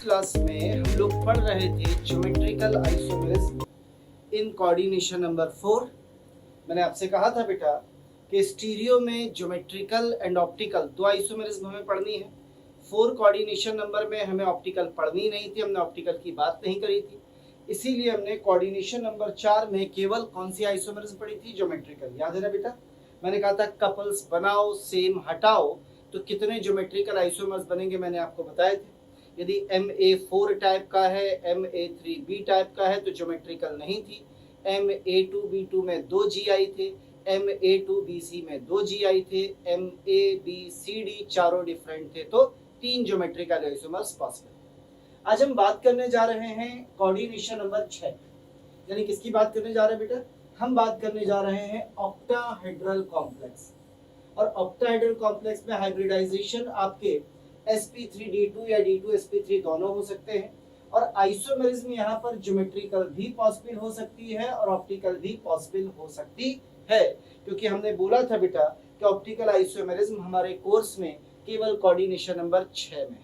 Class में हम लोग पढ़ रहे थे geometrical isomerism in coordination number 4। मैंने आपसे कहा था बेटा कि स्टीरियो में ज्योमेट्रिकल एंड ऑप्टिकल दो आइसोमेरिज्म हमें पढ़नी है। 4 कोऑर्डिनेशन नंबर में हमें ऑप्टिकल पढ़नी नहीं थी, हमने ऑप्टिकल की बात नहीं करी थी, इसीलिए हमने कोऑर्डिनेशन नंबर 4 में केवल कौन सी आइसोमेरिज्म पढ़ी थी? ज्योमेट्रिकल। याद है ना बेटा? मैंने कहा था कपल्स बनाओ सेम हटाओ तो कितने ज्योमेट्रिकल आइसोमर्स बनेंगे, मैंने आपको बताए थे। यदि MA4 टाइप का है, MA3B टाइप का है तो ज्योमेट्रिकल नहीं थी। MA2B2 में 2 GI थे, MA2BC में 2 GI थे, MABCD चारों डिफरेंट थे, तो 3 ज्योमेट्रिकल आइसोमर्स पॉसिबल। आज हम बात करने जा रहे हैं कोऑर्डिनेशन नंबर 6। यानी किसकी बात करने जा रहे हैं बेटा? हम बात करने जा रहे हैं ऑक्टाहेड्रल कॉम्प्लेक्स। और ऑक्टाहेड्रल कॉम्प्लेक्स में हाइब्रिडाइजेशन आपके sp3d2 या d2sp3 दोनों हो सकते हैं, और आइसोमेरिज्म यहाँ पर ज्योमेट्रिकल भी पॉसिबल हो सकती है और ऑप्टिकल भी पॉसिबल हो सकती है, क्योंकि हमने बोला था बेटा कि ऑप्टिकल आइसोमेरिज्म हमारे कोर्स में केवल कोऑर्डिनेशन नंबर 6 में,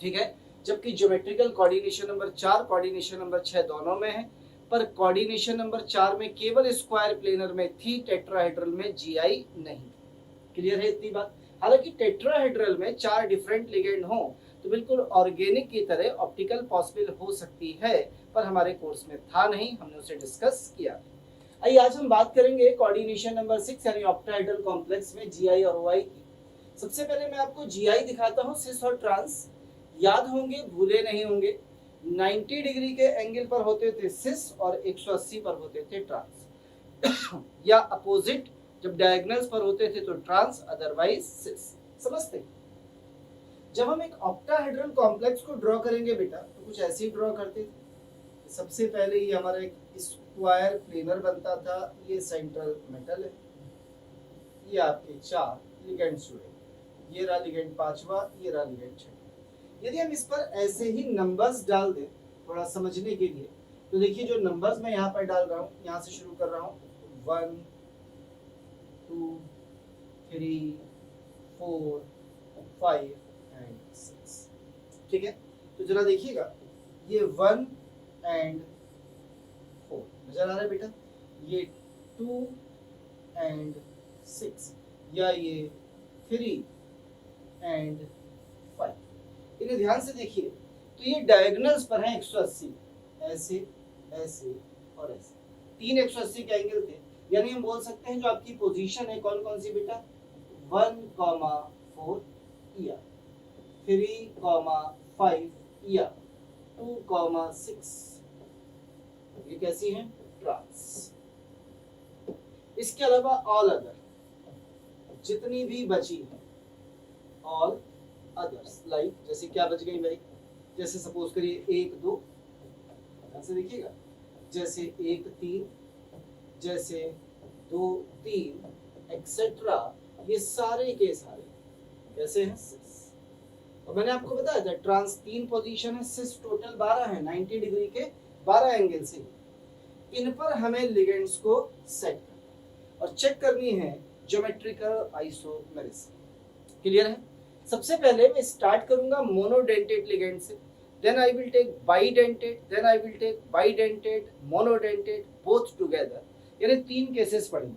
ठीक है, जबकि geometrical coordination number 4 coordination number 6 दोनों में है। पर कोऑर्डिनेशन नंबर 4 में केवल स्क्वायर प्लेनर में थी, टेट्राहेड्रल में जीआई नहीं। क्लियर है इतनी बात? हालांकि टेट्राहेड्रल में 4 डिफरेंट लिगेंड हो तो बिल्कुल ऑर्गेनिक की तरह ऑप्टिकल पॉसिबल हो सकती है, पर हमारे कोर्स में था नहीं, हमने उसे डिस्कस किया। आइए आज हम बात करेंगे कोऑर्डिनेशन नंबर 6 यानी ऑक्टाहेड्रल कॉम्प्लेक्स में जीआई और ओआई की। सबसे पहले मैं आपको जीआई दिखाता हूं, सिस और ट्रांस। याद होंगे, भूले नहीं होंगे, 90 डिग्री के एंगल पर होते थे सिस और 180 पर होते थे ट्रांस या अपोजिट, जब डायगोनल्स पर होते थे तो ट्रांस, अदरवाइज सिस। समझते? जब हम एक ऑक्टाहेड्रल कॉम्प्लेक्स को ड्रॉ करेंगे बेटा तो कुछ ऐसे ही ड्रॉ करते थे। सबसे पहले ये हमारा एक स्क्वायर प्लेनर बनता था, ये सेंट्रल मेटल है, ये आपके 4 लिगेंड्स जुड़े, ये रहा लिगेंड 5वां, ये रहा लिगेंड 6वां। यदि हम इस पर ऐसे ही नंबर्स डाल दें थोड़ा समझने के लिए, तो देखिए जो नंबर्स मैं यहाँ पर डाल रहा हूँ, यहाँ से शुरू कर रहा हूँ, 1 2 3 4 5 एंड 6, ठीक है। तो जरा देखिएगा, ये 1 एंड 4 नजर आ रहा है बेटा, ये 2 एंड 6, या ये 3 एंड 5। इन्हें ध्यान से देखिए, तो ये डायगोनल्स पर हैं 180, ऐसे ऐसे और ऐसे, 3 180 के एंगल थे। यानी हम बोल सकते हैं जो आपकी पोजीशन है कौन कौन सी बेटा? 1,4 या 3,5 या 2,6, ये कैसी हैं? ट्रांस। इसके अलावा ऑल अदर जितनी भी बची हैं, ऑल अदर्स, लाइक जैसे क्या बच गई भाई? जैसे सपोज करिए 1 2, ऐसे देखिएगा, जैसे 1 3, जैसे 2 3 एक्सेट्रा, ये सारे के सारे कैसे हैं? सिस। और मैंने आपको बताया था ट्रांस 3 पोजीशन है, सिस टोटल 12 है, 90 डिग्री के 12 एंगल से। इन पर हमें लिगेंड्स को सेट करना और चेक करनी है ज्योमेट्रिकल आइसोमेरिज्म। क्लियर है? सबसे पहले मैं स्टार्ट करूंगा मोनोडेंटेड लिगेंड से, then I will take bidentate, then I will take bidentate, monodentate, both together। यानी 3 केसेस पढ़ेंगे।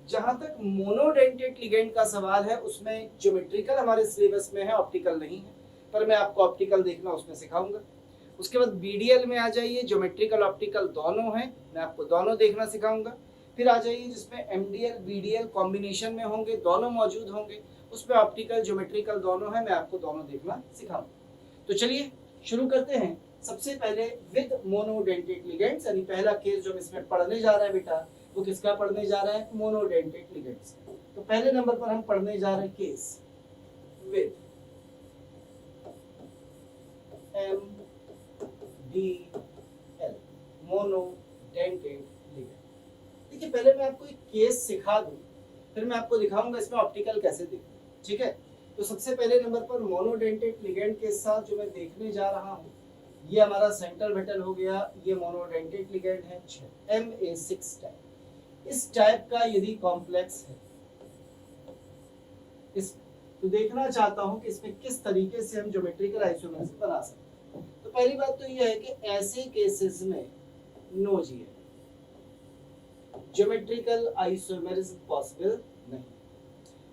जहां तक मोनोडेंटेट लिगेंड का सवाल है उसमें ज्योमेट्रिकल हमारे सिलेबस में है, ऑप्टिकल नहीं है, पर मैं आपको ऑप्टिकल देखना उसमें सिखाऊंगा। उसके बाद बीडीएल में आ जाइए, ज्योमेट्रिकल ऑप्टिकल दोनों हैं, मैं आपको दोनों देखना सिखाऊंगा। फिर आ जाइए जिसमें एमडीएल बीडीएल कॉम्बिनेशन में होंगे, दोनों मौजूद होंगे, उसमें ऑप्टिकल ज्योमेट्रिकल दोनों है, मैं आपको दोनों देखना सिखाऊंगा। तो चलिए शुरू करते हैं। सबसे पहले विद मोनोडेंटेट लिगेंड्स, यानी पहला केस जो हम इसमें पढ़ने जा रहे हैं बेटा, वो किसका पढ़ने जा रहा है? Monodentate ligands. तो पहले नंबर पर हम पढ़ने जा रहे हैं case with MDL, monodentate ligand. देखिए पहले मैं आपको एक केस सिखा दूं, फिर मैं आपको दिखाऊंगा इसमें ऑप्टिकल कैसे देखना, ठीक है। तो सबसे पहले नंबर पर मोनोडेंटेट लिगेंड के साथ जो मैं देखने जा रहा हूँ, ये हमारा सेंट्रल मेटल हो गया, ये मोनोडेंटेट लिगेंड है MA6 टाइप। इस टाइप का यदि कॉम्प्लेक्स है इस, तो देखना चाहता हूं कि इसमें किस तरीके से हम ज्योमेट्रिकल आइसोमेरिज्म बना सकते हैं। पहली बात तो यह है कि ऐसे केसेस में no GI, geometrical isomerism possible नहीं।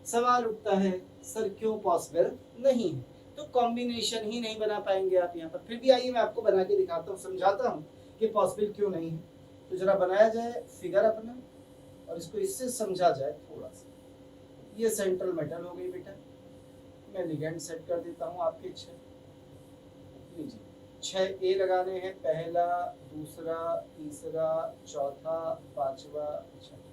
सवाल उठता है सर क्यों पॉसिबल नहीं है, तो कॉम्बिनेशन ही नहीं बना पाएंगे आप यहाँ पर। फिर भी आइए मैं आपको बना के दिखाता हूँ, समझाता हूँ कि पॉसिबल क्यों नहीं है। तो जरा बनाया जाए फिगर अपना और इसको इससे समझा जाए थोड़ा सा। ये सेंट्रल मेटल हो गई बेटा, मैं लिगेंड सेट कर देता हूँ आपके 6। लीजिए 6 ए लगाने हैं, पहला, दूसरा, तीसरा, चौथा, पांचवा, छठा।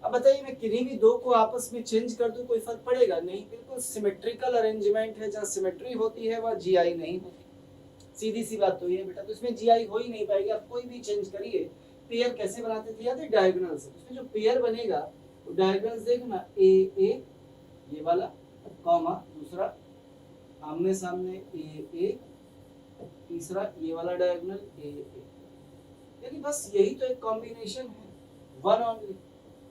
अब बताइए मैं किन्हीं भी 2 को आपस में चेंज कर दूं कोई फर्क पड़ेगा नहीं, बिल्कुल सिमेट्रिकल अरेंजमेंट है। जहाँ सिमेट्री होती है वहाँ जीआई नहीं होती, सीधी सी बात तो ये है बेटा। तो इसमें जीआई हो ही नहीं पाएगी। आप कोई भी चेंज करिए। पेयर कैसे बनाते थे याद है? डायगोनल से। उसमें जो पेयर बनेगा वो डायगोनल देखना, ए ए ये वाला, कॉमा दूसरा, आमने सामने ए ए, तीसरा ये वाला डायगोनल ए ए। यानी बस यही तो एक कॉम्बिनेशन है, वन ओनली।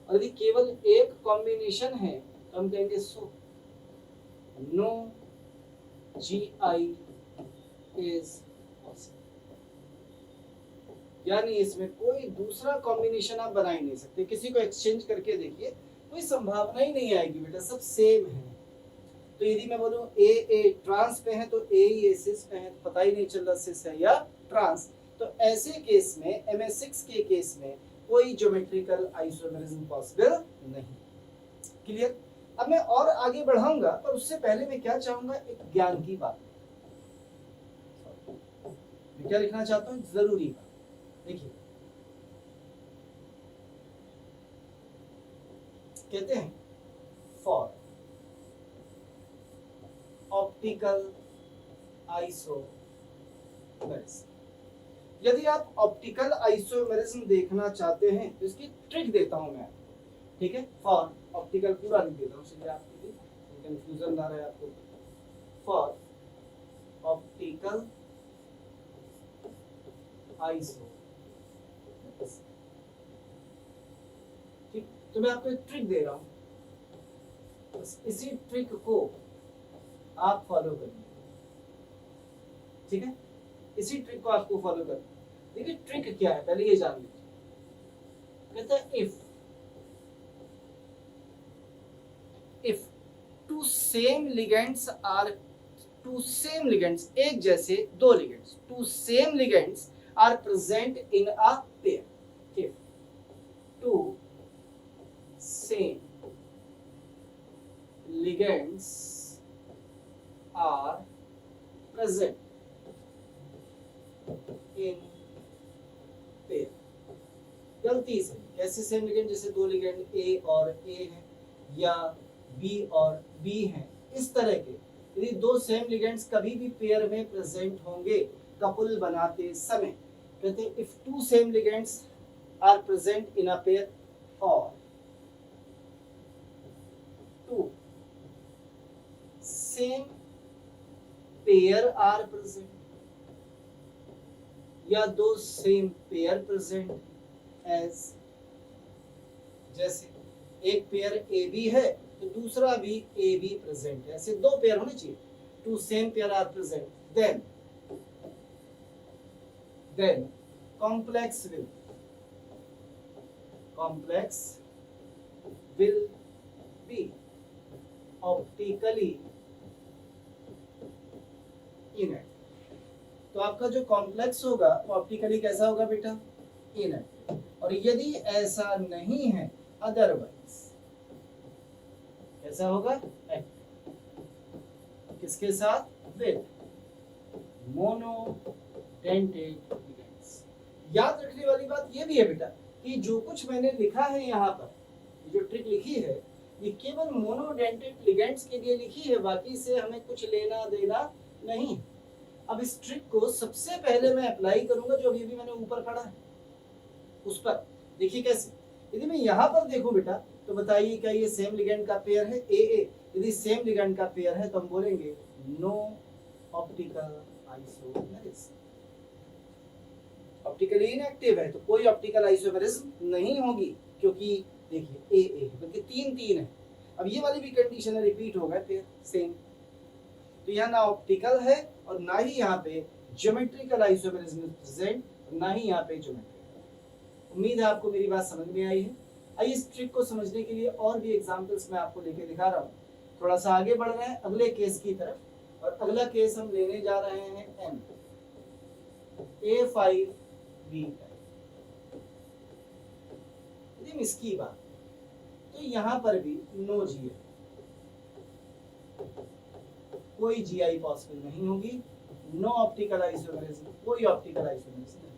और यदि केवल एक कॉम्बिनेशन है तो हम कहेंगे so no GI is possible. यानी इसमें कोई दूसरा कॉम्बिनेशन आप बना ही नहीं सकते। किसी को एक्सचेंज करके देखिए, कोई संभावना ही नहीं आएगी बेटा, सब सेम है। तो यदि मैं बोलूं ए ए ट्रांस पे है तो ए ही सिस पे है, पता ही नहीं चल रहा सिस है या ट्रांस। तो ऐसे केस में MS6 के केस में कोई ज्योमेट्रिकल आइसोमेरिज्म पॉसिबल नहीं। क्लियर? अब मैं और आगे बढ़ाऊंगा, पर उससे पहले मैं क्या चाहूंगा, एक ज्ञान की बात। मैं क्या लिखना चाहता हूं, जरूरी बात। देखिए कहते हैं फॉर ऑप्टिकल आइसोमेरिज्म। यदि आप ऑप्टिकल आइसोमेरिज्म देखना चाहते हैं तो इसकी ट्रिक देता हूं मैं, ठीक है? फॉर ऑप्टिकल पूरा लिख देता हूं इसलिए आपके लिए कंफ्यूजन ना रहे आपको। फॉर ऑप्टिकल आइसोमेरिज्म, ठीक? तो मैं आपको एक ट्रिक दे रहा हूं, बस इसी ट्रिक को आप फॉलो करिए, ठीक है? इसी ट्रिक को आपको फॉलो करना। देखिए ट्रिक क्या है पहले ये जान लीजिए। कहता है if two same ligands are, two same ligands एक जैसे 2 ligands, two same ligands are present in a pair. If two same ligands are present in pair. गलती से कैसे सेम लिगेंड, जैसे 2 लिगेंड A और A है या B और B है, इस तरह के यदि 2 सेम लिगेंड्स कभी भी पेयर में प्रेजेंट होंगे कपल बनाते समय, कहते हैं if 2 same ligands are present in a pair और 2 सेम पेयर आर प्रेजेंट, या 2 सेम पेयर प्रेजेंट एज, जैसे एक पेयर AB है तो दूसरा भी AB प्रेजेंट है, ऐसे 2 पेयर होने चाहिए। 2 same pair are present, then complex will be optically inactive। तो आपका जो कॉम्प्लेक्स होगा वो ऑप्टिकली कैसा होगा बेटा? इनएक्टिव। और यदि ऐसा नहीं है, अदरवाइज कैसा होगा? एक्टिव। किसके साथ? With monodentate ligands. याद रखने वाली बात ये भी है बेटा कि जो कुछ मैंने लिखा है यहाँ पर, जो ट्रिक लिखी है, ये केवल मोनोडेंटेड लिगेंड्स के लिए लिखी है, बाकी से हमें कुछ लेना देना नहीं। अब इस ट्रिक को सबसे पहले मैं अप्लाई करूंगा जो अभी मैंने ऊपर पढ़ा है उस पर। देखिए कैसे, यदि मैं यहाँ पर देखूं बेटा तो बताइए क्या ये सेम लिगेंड का पेयर है? AA यदि सेम लिगेंड का पेयर है तो हम बोलेंगे no optical isomerism. Optically inactive है तो कोई ऑप्टिकल आइसोमेरिज्म नहीं होगी, क्योंकि देखिए AA बल्कि 3 3 है। अब ये वाली भी कंडीशन है, रिपीट होगा पेयर सेम। तो यहाँ ना ऑप्टिकल है और ना ही यहाँ पे ज्योमेट्रिकल आइसोमेरिज्म प्रेजेंट, ना ही यहाँ पे ज्योमेट्रिकल। उम्मीद है आपको मेरी बात समझ में आई है। आइए इस ट्रिक को समझने के लिए और भी एग्जांपल्स मैं आपको लेके दिखा रहा हूँ। थोड़ा सा आगे बढ़ रहे हैं अगले केस की तरफ, और अगला केस हम लेने जा रहे हैं M A5B। इसकी बात तो यहाँ पर भी नो GI, कोई GI पॉसिबल नहीं होगी, नो ऑप्टिकल आइसोमेरिज्म, कोई ऑप्टिकल आइसोमेरिज्म नहीं।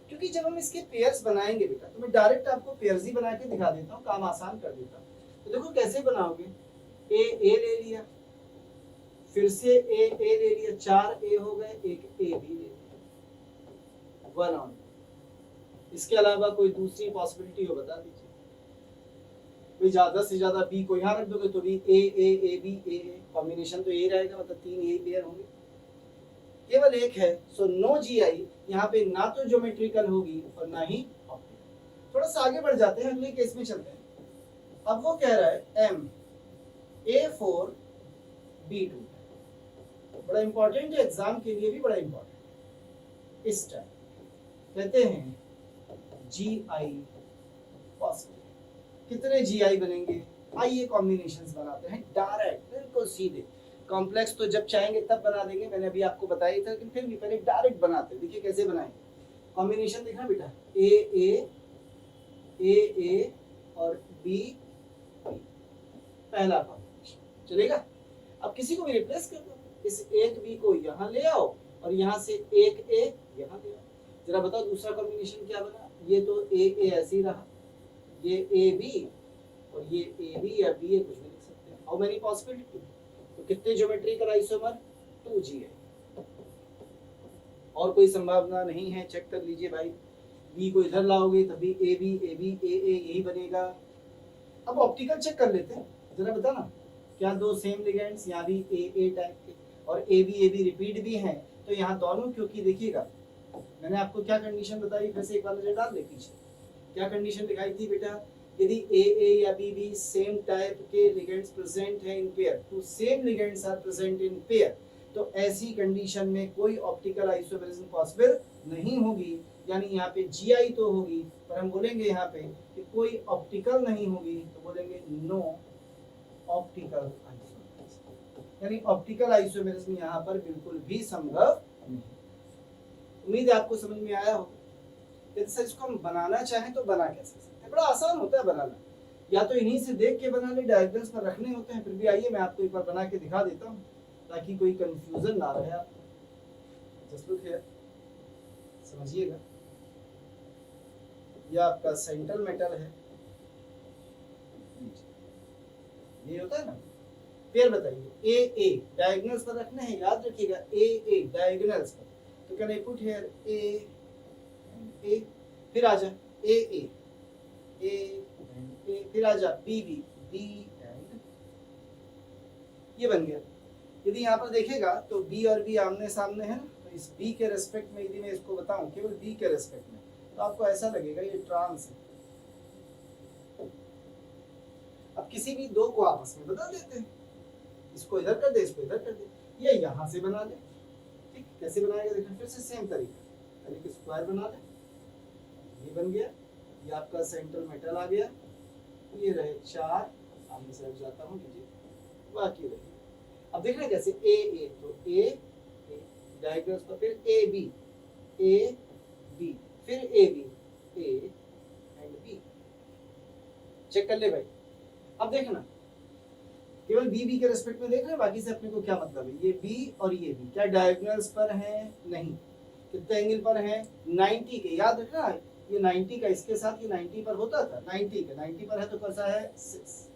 क्योंकि जब हम इसके पेयर्स बनाएंगे बेटा, तो मैं डायरेक्ट आपको पेयर्स ही बना के दिखा देता हूँ, काम आसान कर देता हूँ। तो देखो कैसे बनाओगे, ए ले लिया, फिर से ए ले लिया, 4 A हो गए, एक A भी ले लिया, 1 ऑन। इसके अलावा कोई दूसरी पॉसिबिलिटी हो बता दीजिए। कोई ज्यादा से ज्यादा B को यहाँ रख दोगे तो भी A B A कॉम्बिनेशन तो यही रहेगा, मतलब 3 यही पेयर होंगे। केवल एक है, सो नो GI, यहाँ पे ना तो ज्योमेट्रिकल होगी और ना ही ऑप्टिकल। थोड़ा सा आगे बढ़ जाते हैं, अगले केस में चलते हैं। अब वो कह रहा है M A4B2, बड़ा इंपॉर्टेंट है, एग्जाम के लिए भी बड़ा इंपॉर्टेंट। इस टाइम कहते हैं GI पॉसिबल। कितने GI बनेंगे, आइए कॉम्बिनेशंस बनाते हैं डायरेक्ट, बिल्कुल सीधे। कॉम्प्लेक्स तो जब चाहेंगे तब बना देंगे, मैंने अभी आपको बताया था, लेकिन फिर भी पहले डायरेक्ट बनाते हैं। देखिए कैसे बनाएंगे। कॉम्बिनेशन देखना बेटा, A और B, पहला कॉम्बिनेशन चलेगा। अब किसी को भी रिप्लेस कर दो, इस एक B को यहाँ ले आओ और यहाँ से एक A यहाँ ले आओ। जरा बताओ दूसरा कॉम्बिनेशन क्या बना। ये तो A ऐसे ही रहा, ये AB और ये AB या BA, कुछ भी लिख सकते हैं। हाउ मेनी पॉसिबिलिटी, तो कितने ज्योमेट्रिकल आइसोमर, 2 GI। और कोई संभावना नहीं है, चेक कर लीजिए भाई। B को इधर लाओगे तभी AB AA यही बनेगा। अब ऑप्टिकल चेक कर लेते हैं, जरा बता ना, क्या दो सेम लिगेंड्स यहाँ भी AA टाइप के और AB रिपीट भी हैं, तो यहाँ दोनों, क्योंकि देखिएगा मैंने आपको क्या कंडीशन बताई, फिर से एक बार नजर डाल ले पीछे। क्या कंडीशन दिखाई थी बेटा, यदि AA या BB सेम टाइप के लिगेंड्स प्रेजेंट हैं इन पेयर, तो same ligands are present in pair, तो ऐसी कंडीशन में कोई ऑप्टिकल आइसोमेरिज्म पॉसिबल नहीं होगी। यानी यहाँ पे GI तो होगी, पर हम बोलेंगे यहाँ पे कि कोई ऑप्टिकल नहीं होगी, तो बोलेंगे नो ऑप्टिकल आइसोमेरिज्म, यानी ऑप्टिकल आइसोमेरिज्म यहाँ पर बिल्कुल भी संभव नहीं। उम्मीद है आपको समझ में आया होगा। यदि सर इसको हम बनाना चाहें तो बना कैसे सकते हैं, बड़ा आसान होता है बनाना, या तो इन्हीं से देख के बना ले, डायग्राम्स पर रखने होते हैं। फिर भी आइए मैं आपको एक बार बना के दिखा देता हूँ, ताकि कोई कंफ्यूजन ना रहे आपको। जस्ट लुक हियर, समझिएगा। यह आपका सेंट्रल मेटल है, ये होता है ना। फिर बताइए AA डायगोनल्स पर रखने हैं, याद रखिएगा AA डायगोनल्स पर, तो can I put here A, फिर आ जा A, फिर आ जा B एंड ये बन गया। यदि यहाँ पर देखेगा तो B और B आमने सामने है ना, तो इस B के रेस्पेक्ट में यदि मैं इसको बताऊं, केवल B के रेस्पेक्ट में, तो आपको ऐसा लगेगा ये ट्रांस है। अब किसी भी दो को आपस में बदल देते हैं, इसको इधर कर दे, इसको इधर कर दे, ये यहाँ से बना ले। ठीक, कैसे बनाएगा देखो, फिर से सेम तरीका, पहले स्क्वायर बना ले, ये बन गया, ये आपका सेंट्रल मेटल आ गया, ये रहे 4, सामने से रख जाता हूँ, लीजिए, बाकी रहे। अब देख रहे हैं कैसे A, तो A डायग्राम्स पर, फिर AB फिर AB A and B, check कर ले भाई। अब देखना, केवल B के रेस्पेक्ट में देख रहे हैं, बाकी से अपने को क्या मतलब है। ये B और ये B क्या डायगोनल्स पर हैं, नहीं। कितने एंगल पर हैं, 90 के, याद रखना ये 90 का, इसके साथ ये 90 पर होता था, 90 के 90 पर है, तो कैसा है 6,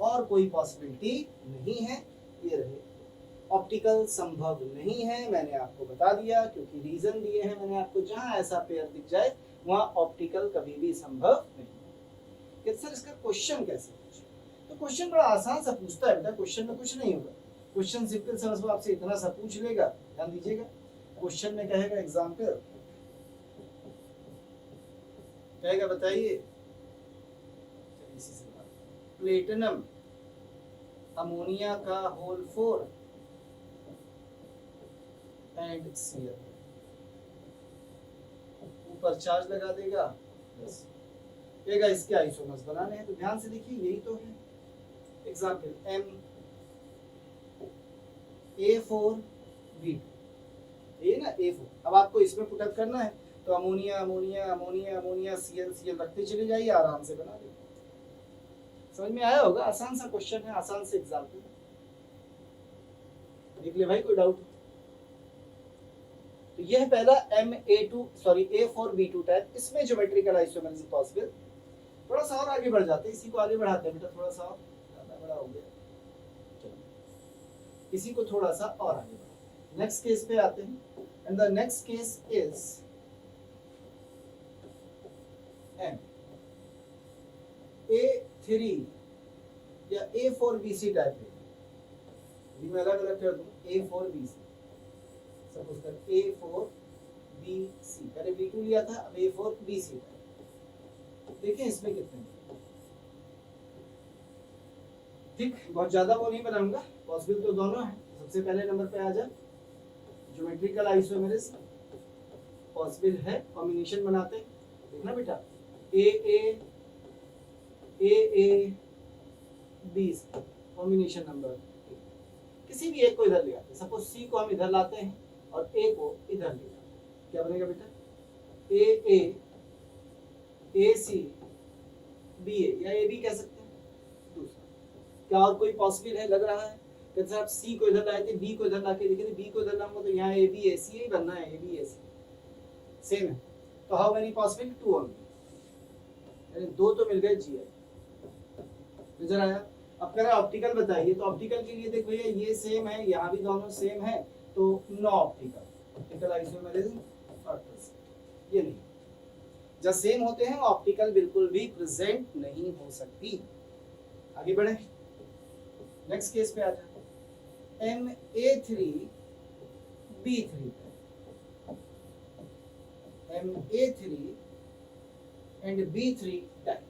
और कोई पॉसिबिलिटी नहीं है। ये रहे ऑप्टिकल संभव नहीं है, मैंने आपको बता दिया, क्योंकि रीजन दिए हैं मैंने आपको, जहां ऐसा पेयर दिख जाए वहां ऑप्टिकल कभी भी संभव नहीं। कि सर इसका क्वेश्चन कैसे पूछे, तो क्वेश्चन बड़ा आसान सा पूछता है बेटा, क्वेश्चन में कुछ नहीं होगा। क्वेश्चन सिंपल समझो, आपसे इतना सा पूछ लेगा, ध्यान दीजिएगा। क्वेश्चन में कहेगा एग्जाम्पल, कहेगा बताइए प्लेटिनम अमोनिया का होल 4 एंड Cl, ऊपर चार्ज लगा देगा बस कहेगा इसके आइसोमर्स बनाने हैं। तो ध्यान से देखिए यही तो है एग्जाम्पल MA4B, ये ना A4। अब आपको इसमें पुटअप करना है तो ammonia ammonia ammonia ammonia Cl रखते चले जाइए, आराम से बना देंगे। समझ में आया होगा, आसान सा क्वेश्चन है, आसान से एग्जाम्पल देख ले भाई, कोई डाउट? तो यह पहला A4B2 टाइप, इसमें ज्योमेट्रिकल आइसोमरिज्म पॉसिबल। थोड़ा सा और आगे बढ़ जाते हैं, इसी को आगे बढ़ाते हैं बेटा, थोड़ा सा और, ज्यादा बड़ा हो गया, चलो इसी को थोड़ा सा और आगे बढ़ाते हैं। नेक्स्ट केस पे आते हैं and the next case is A3 या A4BC टाइप है, मैं अलग अलग कर दूं, A4BC सपोज कर A4BC, पहले B2 लिया था, अब A4BC। देखें इसमें कितने, ठीक, बहुत ज्यादा वो नहीं बनाऊंगा, पॉसिबल तो दोनों है। सबसे पहले नंबर पे आ जाए ज्योमेट्रिकल आइसोमेरिज्म पॉसिबल है, कॉम्बिनेशन बनाते हैं, देखना बेटा A कॉम्बिनेशन नंबर, किसी भी एक को इधर ले आते हैं, सपोज C को हम इधर लाते हैं और A को इधर ले आते हैं, क्या बनेगा बेटा AC BA या AB कह सकते हैं। दूसरा क्या और कोई पॉसिबल है, लग रहा है? जैसे आप C को इधर लाए थे, B को इधर लाके देखे थे, B को इधर लाऊंगा तो यहाँ AB AC ही बनना है, AB AC सेम है। तो हाउ मेनी पॉसिबल, 2 ओनली, यानी 2 तो मिल गए GI, नजर आया? अब कह रहा है ऑप्टिकल बताइए, तो ऑप्टिकल के लिए देखो ये सेम है, यहाँ भी दोनों सेम है, तो नो ऑप्टिकल आइसोमेरिज्म ये नहीं, जब सेम होते हैं ऑप्टिकल बिल्कुल भी प्रेजेंट नहीं हो सकती। आगे बढ़े, नेक्स्ट केस पे आ जाए MA3B3 MA3 and B3 type,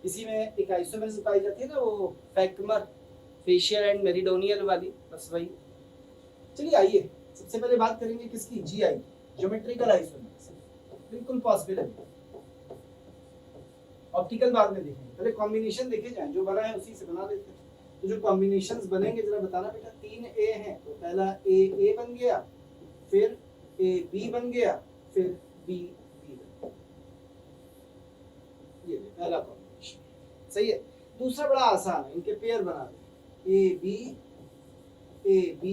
इसी में एक आइसोमेरिज्म पाई जाती है ना, वो फैक्मर फेशियल एंड मेरिडोनियल वाली, बस वही। चलिए आइए सबसे पहले बात करेंगे किसकी, GI ज्योमेट्रिकल आइसोमेरिज्म, बिल्कुल पॉसिबल है। ऑप्टिकल बाद में देखेंगे, पहले कॉम्बिनेशन देखे जाएं, जो बना है उसी से बना लेते हैं। तो जो कॉम्बिनेशंस बनेंगे जरा बताना बेटा, 3 A हैं तो पहला A बन गया, फिर AB बन गया, फिर B बन गया, ये पहला कॉम्बिनेशन सही है। दूसरा बड़ा आसान है, इनके पेयर बना दें, AB AB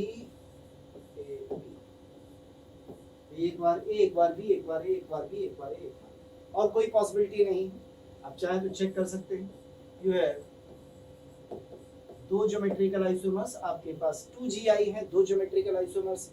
AB, एक बार A एक बार B एक बार A एक बार B एक बार A एक बार, और कोई पॉसिबिलिटी नहीं है। आप चाहे तो चेक कर सकते हैं, यू है 2 ज्योमेट्रिकल आइसोमर्स, आपके पास 2 GI है, 2 ज्योमेट्रिकल आइसोमर्स।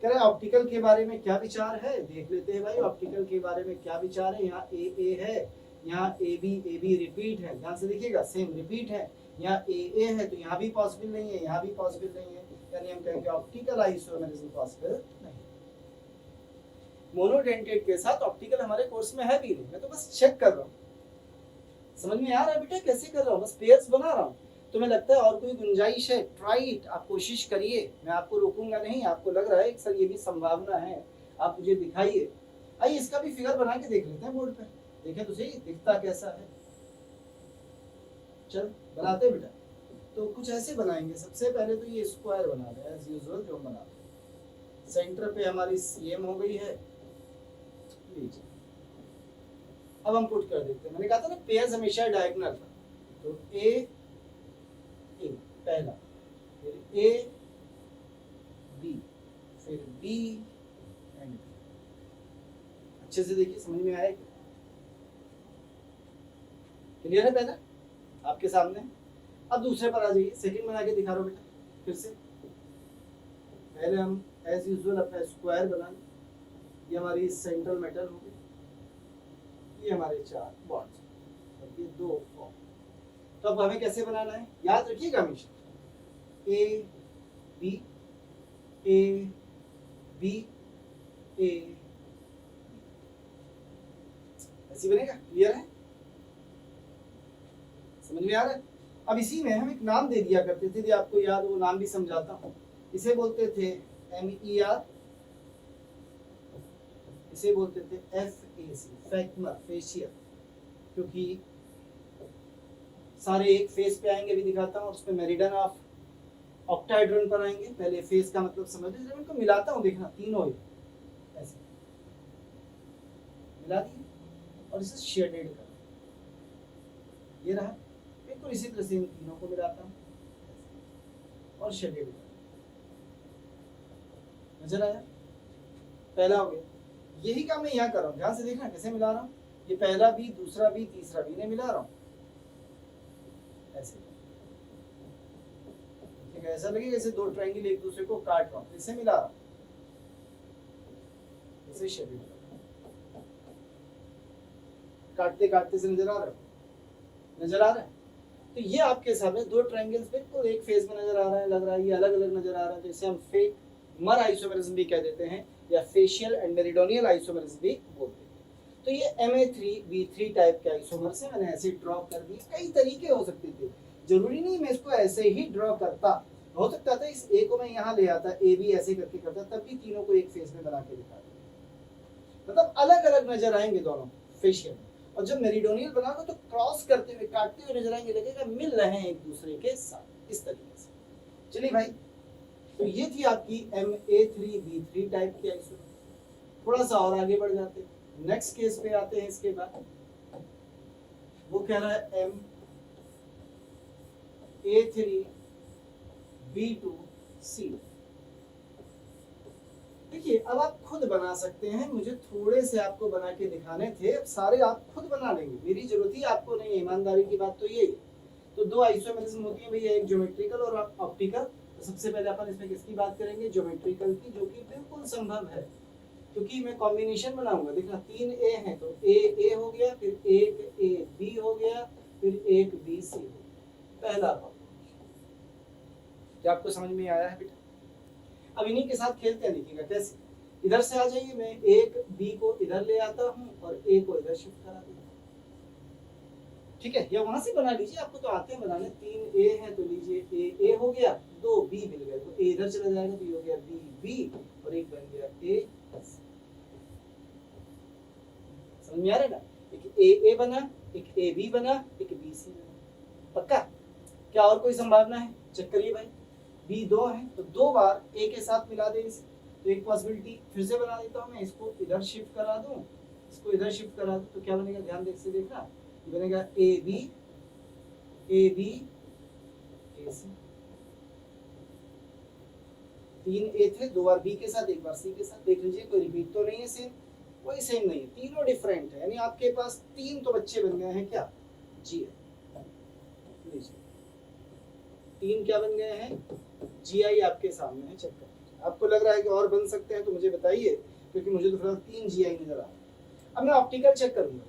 कह रहे हैं ऑप्टिकल के बारे में क्या विचार है, देख लेते हैं भाई ऑप्टिकल के बारे में क्या विचार है। यहाँ AA है, यहाँ AB रिपीट है, ध्यान से देखिएगा सेम रिपीट है, यहाँ AA है तो यहाँ भी पॉसिबल नहीं है, यहाँ भी पॉसिबल नहीं है, यानी हम कहेंगे ऑप्टिकल आइसोमेरिज्म पॉसिबल नहीं। मोनोडेंटेड के साथ ऑप्टिकल हमारे कोर्स में है भी नहीं, मैं तो बस चेक कर रहा हूँ। समझ में आ रहा है बेटा कैसे कर रहा हूँ, बस पेयर्स बना रहा हूँ। तुम्हें लगता है और कोई गुंजाइश है, ट्राई इट, आप कोशिश करिए, मैं आपको रोकूंगा नहीं। आपको लग रहा है सर ये भी संभावना है, आप मुझे दिखाइए। आइए इसका भी फिगर बना के देख लेते हैं बोर्ड पे, देखें तो सही दिखता कैसा है। चल बनाते बेटा, तो कुछ ऐसे बनाएंगे। सबसे पहले तो ये स्क्वायर बना रहे हैं एज यूजुअल जो हम बनाते हैं। सेंटर पे हमारी CM हो गई है, लीजिए अब हम पुट कर देते हैं। मैंने कहा था ना पेयर्स हमेशा डायगोनल, तो A पहला, फिर A B, फिर B एंड B। अच्छे से देखिए, समझ में आया क्या? क्लियर है पहला आपके सामने। अब दूसरे पर आ जाइए, सेकंड बना के दिखा रहा हूं बेटा फिर से। पहले हम एज यूजुअल अपना स्क्वायर बना लें, ये हमारी सेंट्रल मेटल हो गई, ये हमारे 4 बॉन्ड्स और ये 2 फॉर्म। तो अब हमें कैसे बनाना है, याद रखिएगा हमेशा A B A B A, ऐसी बनेगा। क्लियर है, समझ में आ रहा है? अब इसी में हम एक नाम दे दिया करते थे, यदि आपको याद वो नाम भी समझाता हूँ। इसे बोलते थे MER, इसे बोलते थे FAC, फैक्मर, फेशियल, क्योंकि सारे एक फेस पे आएंगे, भी दिखाता हूँ, उसमें मेरिडन ऑफ ऑक्टाहेड्रन पर आएंगे। पहले फेस का मतलब समझ लीजिए, इनको मिलाता हूँ, देखना तीनों ही ऐसे मिला दिए और इसे शेडेड कर, ये रहा। बिल्कुल इसी तरह से इन तीनों को मिलाता हूँ और शेडेड कर, नजर आया? पहला हो गया। यही काम मैं यहाँ कर रहा हूँ, ध्यान से देखना कैसे मिला रहा हूँ। ये पहला भी, दूसरा भी, तीसरा भी ने मिला रहा हूँ ऐसे। ठीक है, ऐसा लगेगा जैसे दो ट्रायंगल एक दूसरे को काट रहा हूँ, इसे मिला रहा हूँ, इसे शेडेड काटते काटते से नजर आ रहा है, नजर आ रहा है। तो ये आपके सामने दो ट्रायंगल्स बिल्कुल एक फेस में नजर आ रहा है, लग रहा है ये अलग अलग नजर आ रहा है, तो इसे हम फेकमर आइसोमेरिज्म भी कह देते हैं, या फेशियल एंड मेरिडोनियल आइसोमेरिज्म भी बोलते हैं। तो ये MA3B3 टाइप के आइसोमर से मैंने ऐसे ड्रॉ कर दिए। कई तरीके हो सकते थे, जरूरी नहीं मैं इसको ऐसे ही ड्रॉ करता, हो सकता था इस A को मैं यहाँ ले आता, AB ऐसे करके करता, तब भी तीनों को एक फेस में बना के दिखा देता, मतलब अलग अलग नजर आएंगे दोनों फेशियल। और जब मेरिडोनियल बनाओगे तो क्रॉस करते हुए, काटते हुए नजर आएंगे, लगेगा मिल रहे हैं एक दूसरे के साथ, इस तरीके से। चलिए भाई, तो ये थी आपकी MA3B3 टाइप की आइसोमर। थोड़ा सा और आगे बढ़ जाते हैं, नेक्स्ट केस पे आते हैं। इसके बाद वो कह रहा है MA3B2C। देखिए, अब आप खुद बना सकते हैं, मुझे थोड़े से आपको बना के दिखाने थे, अब सारे आप खुद बना लेंगे, मेरी जरूरत ही आपको नहीं है, ईमानदारी की बात तो यही है। तो दो आइसोमेरिज्म होती है भैया, एक ज्योमेट्रिकल और ऑप्टिकल। तो सबसे पहले अपन इसमें किसकी बात करेंगे? ज्योमेट्रिकल की, जो कि बिल्कुल संभव है, क्योंकि मैं कॉम्बिनेशन बनाऊंगा। देखना 3A है तो A हो गया, फिर एक AB हो गया, फिर एक BC हो गया, पहला कॉम्बिनेशन। क्या आपको समझ में आया है बेटा? अब इन्हीं के साथ खेलते हैं, देखिएगा कैसे। इधर से आ जाइए, मैं एक B को इधर ले आता हूँ और A को इधर शिफ्ट करा देता हूँ, ठीक है? या वहां से बना लीजिए, आपको तो आते हैं बनाने। 3A है तो लीजिए A हो गया, 2B मिल गए तो A इधर चला जाएगा, तो ये हो गया BB और एक बन गया A। समझ में आ रहा है ना? एक AA बना, एक AB बना, एक BC बना। पक्का? क्या और कोई संभावना है? चेक करिए भाई। B 2 है तो 2 बार A के साथ मिला दे इसे, तो एक पॉसिबिलिटी फिर से बना देता हूँ मैं, इसको इधर शिफ्ट करा दूं, इसको इधर शिफ्ट करा दूं, तो क्या बनेगा? ध्यान से देखना, ये बनेगा AB AB AC। 3A थे, 2 बार B के साथ, एक बार C के साथ। देख लीजिए, कोई रिपीट तो नहीं है, सेम, कोई सेम नहीं है, तीनों डिफरेंट है। यानी आपके पास 3 तो बच्चे बन गए हैं। क्या? जी है, लीजिए 3 क्या बन गए हैं? GI आपके सामने है, चेक कर। आपको लग रहा है कि और बन सकते हैं तो मुझे बताइए, क्योंकि मुझे तो फिलहाल 3 GI नजर आ रहा है। अब मैं ऑप्टिकल चेक करूंगा,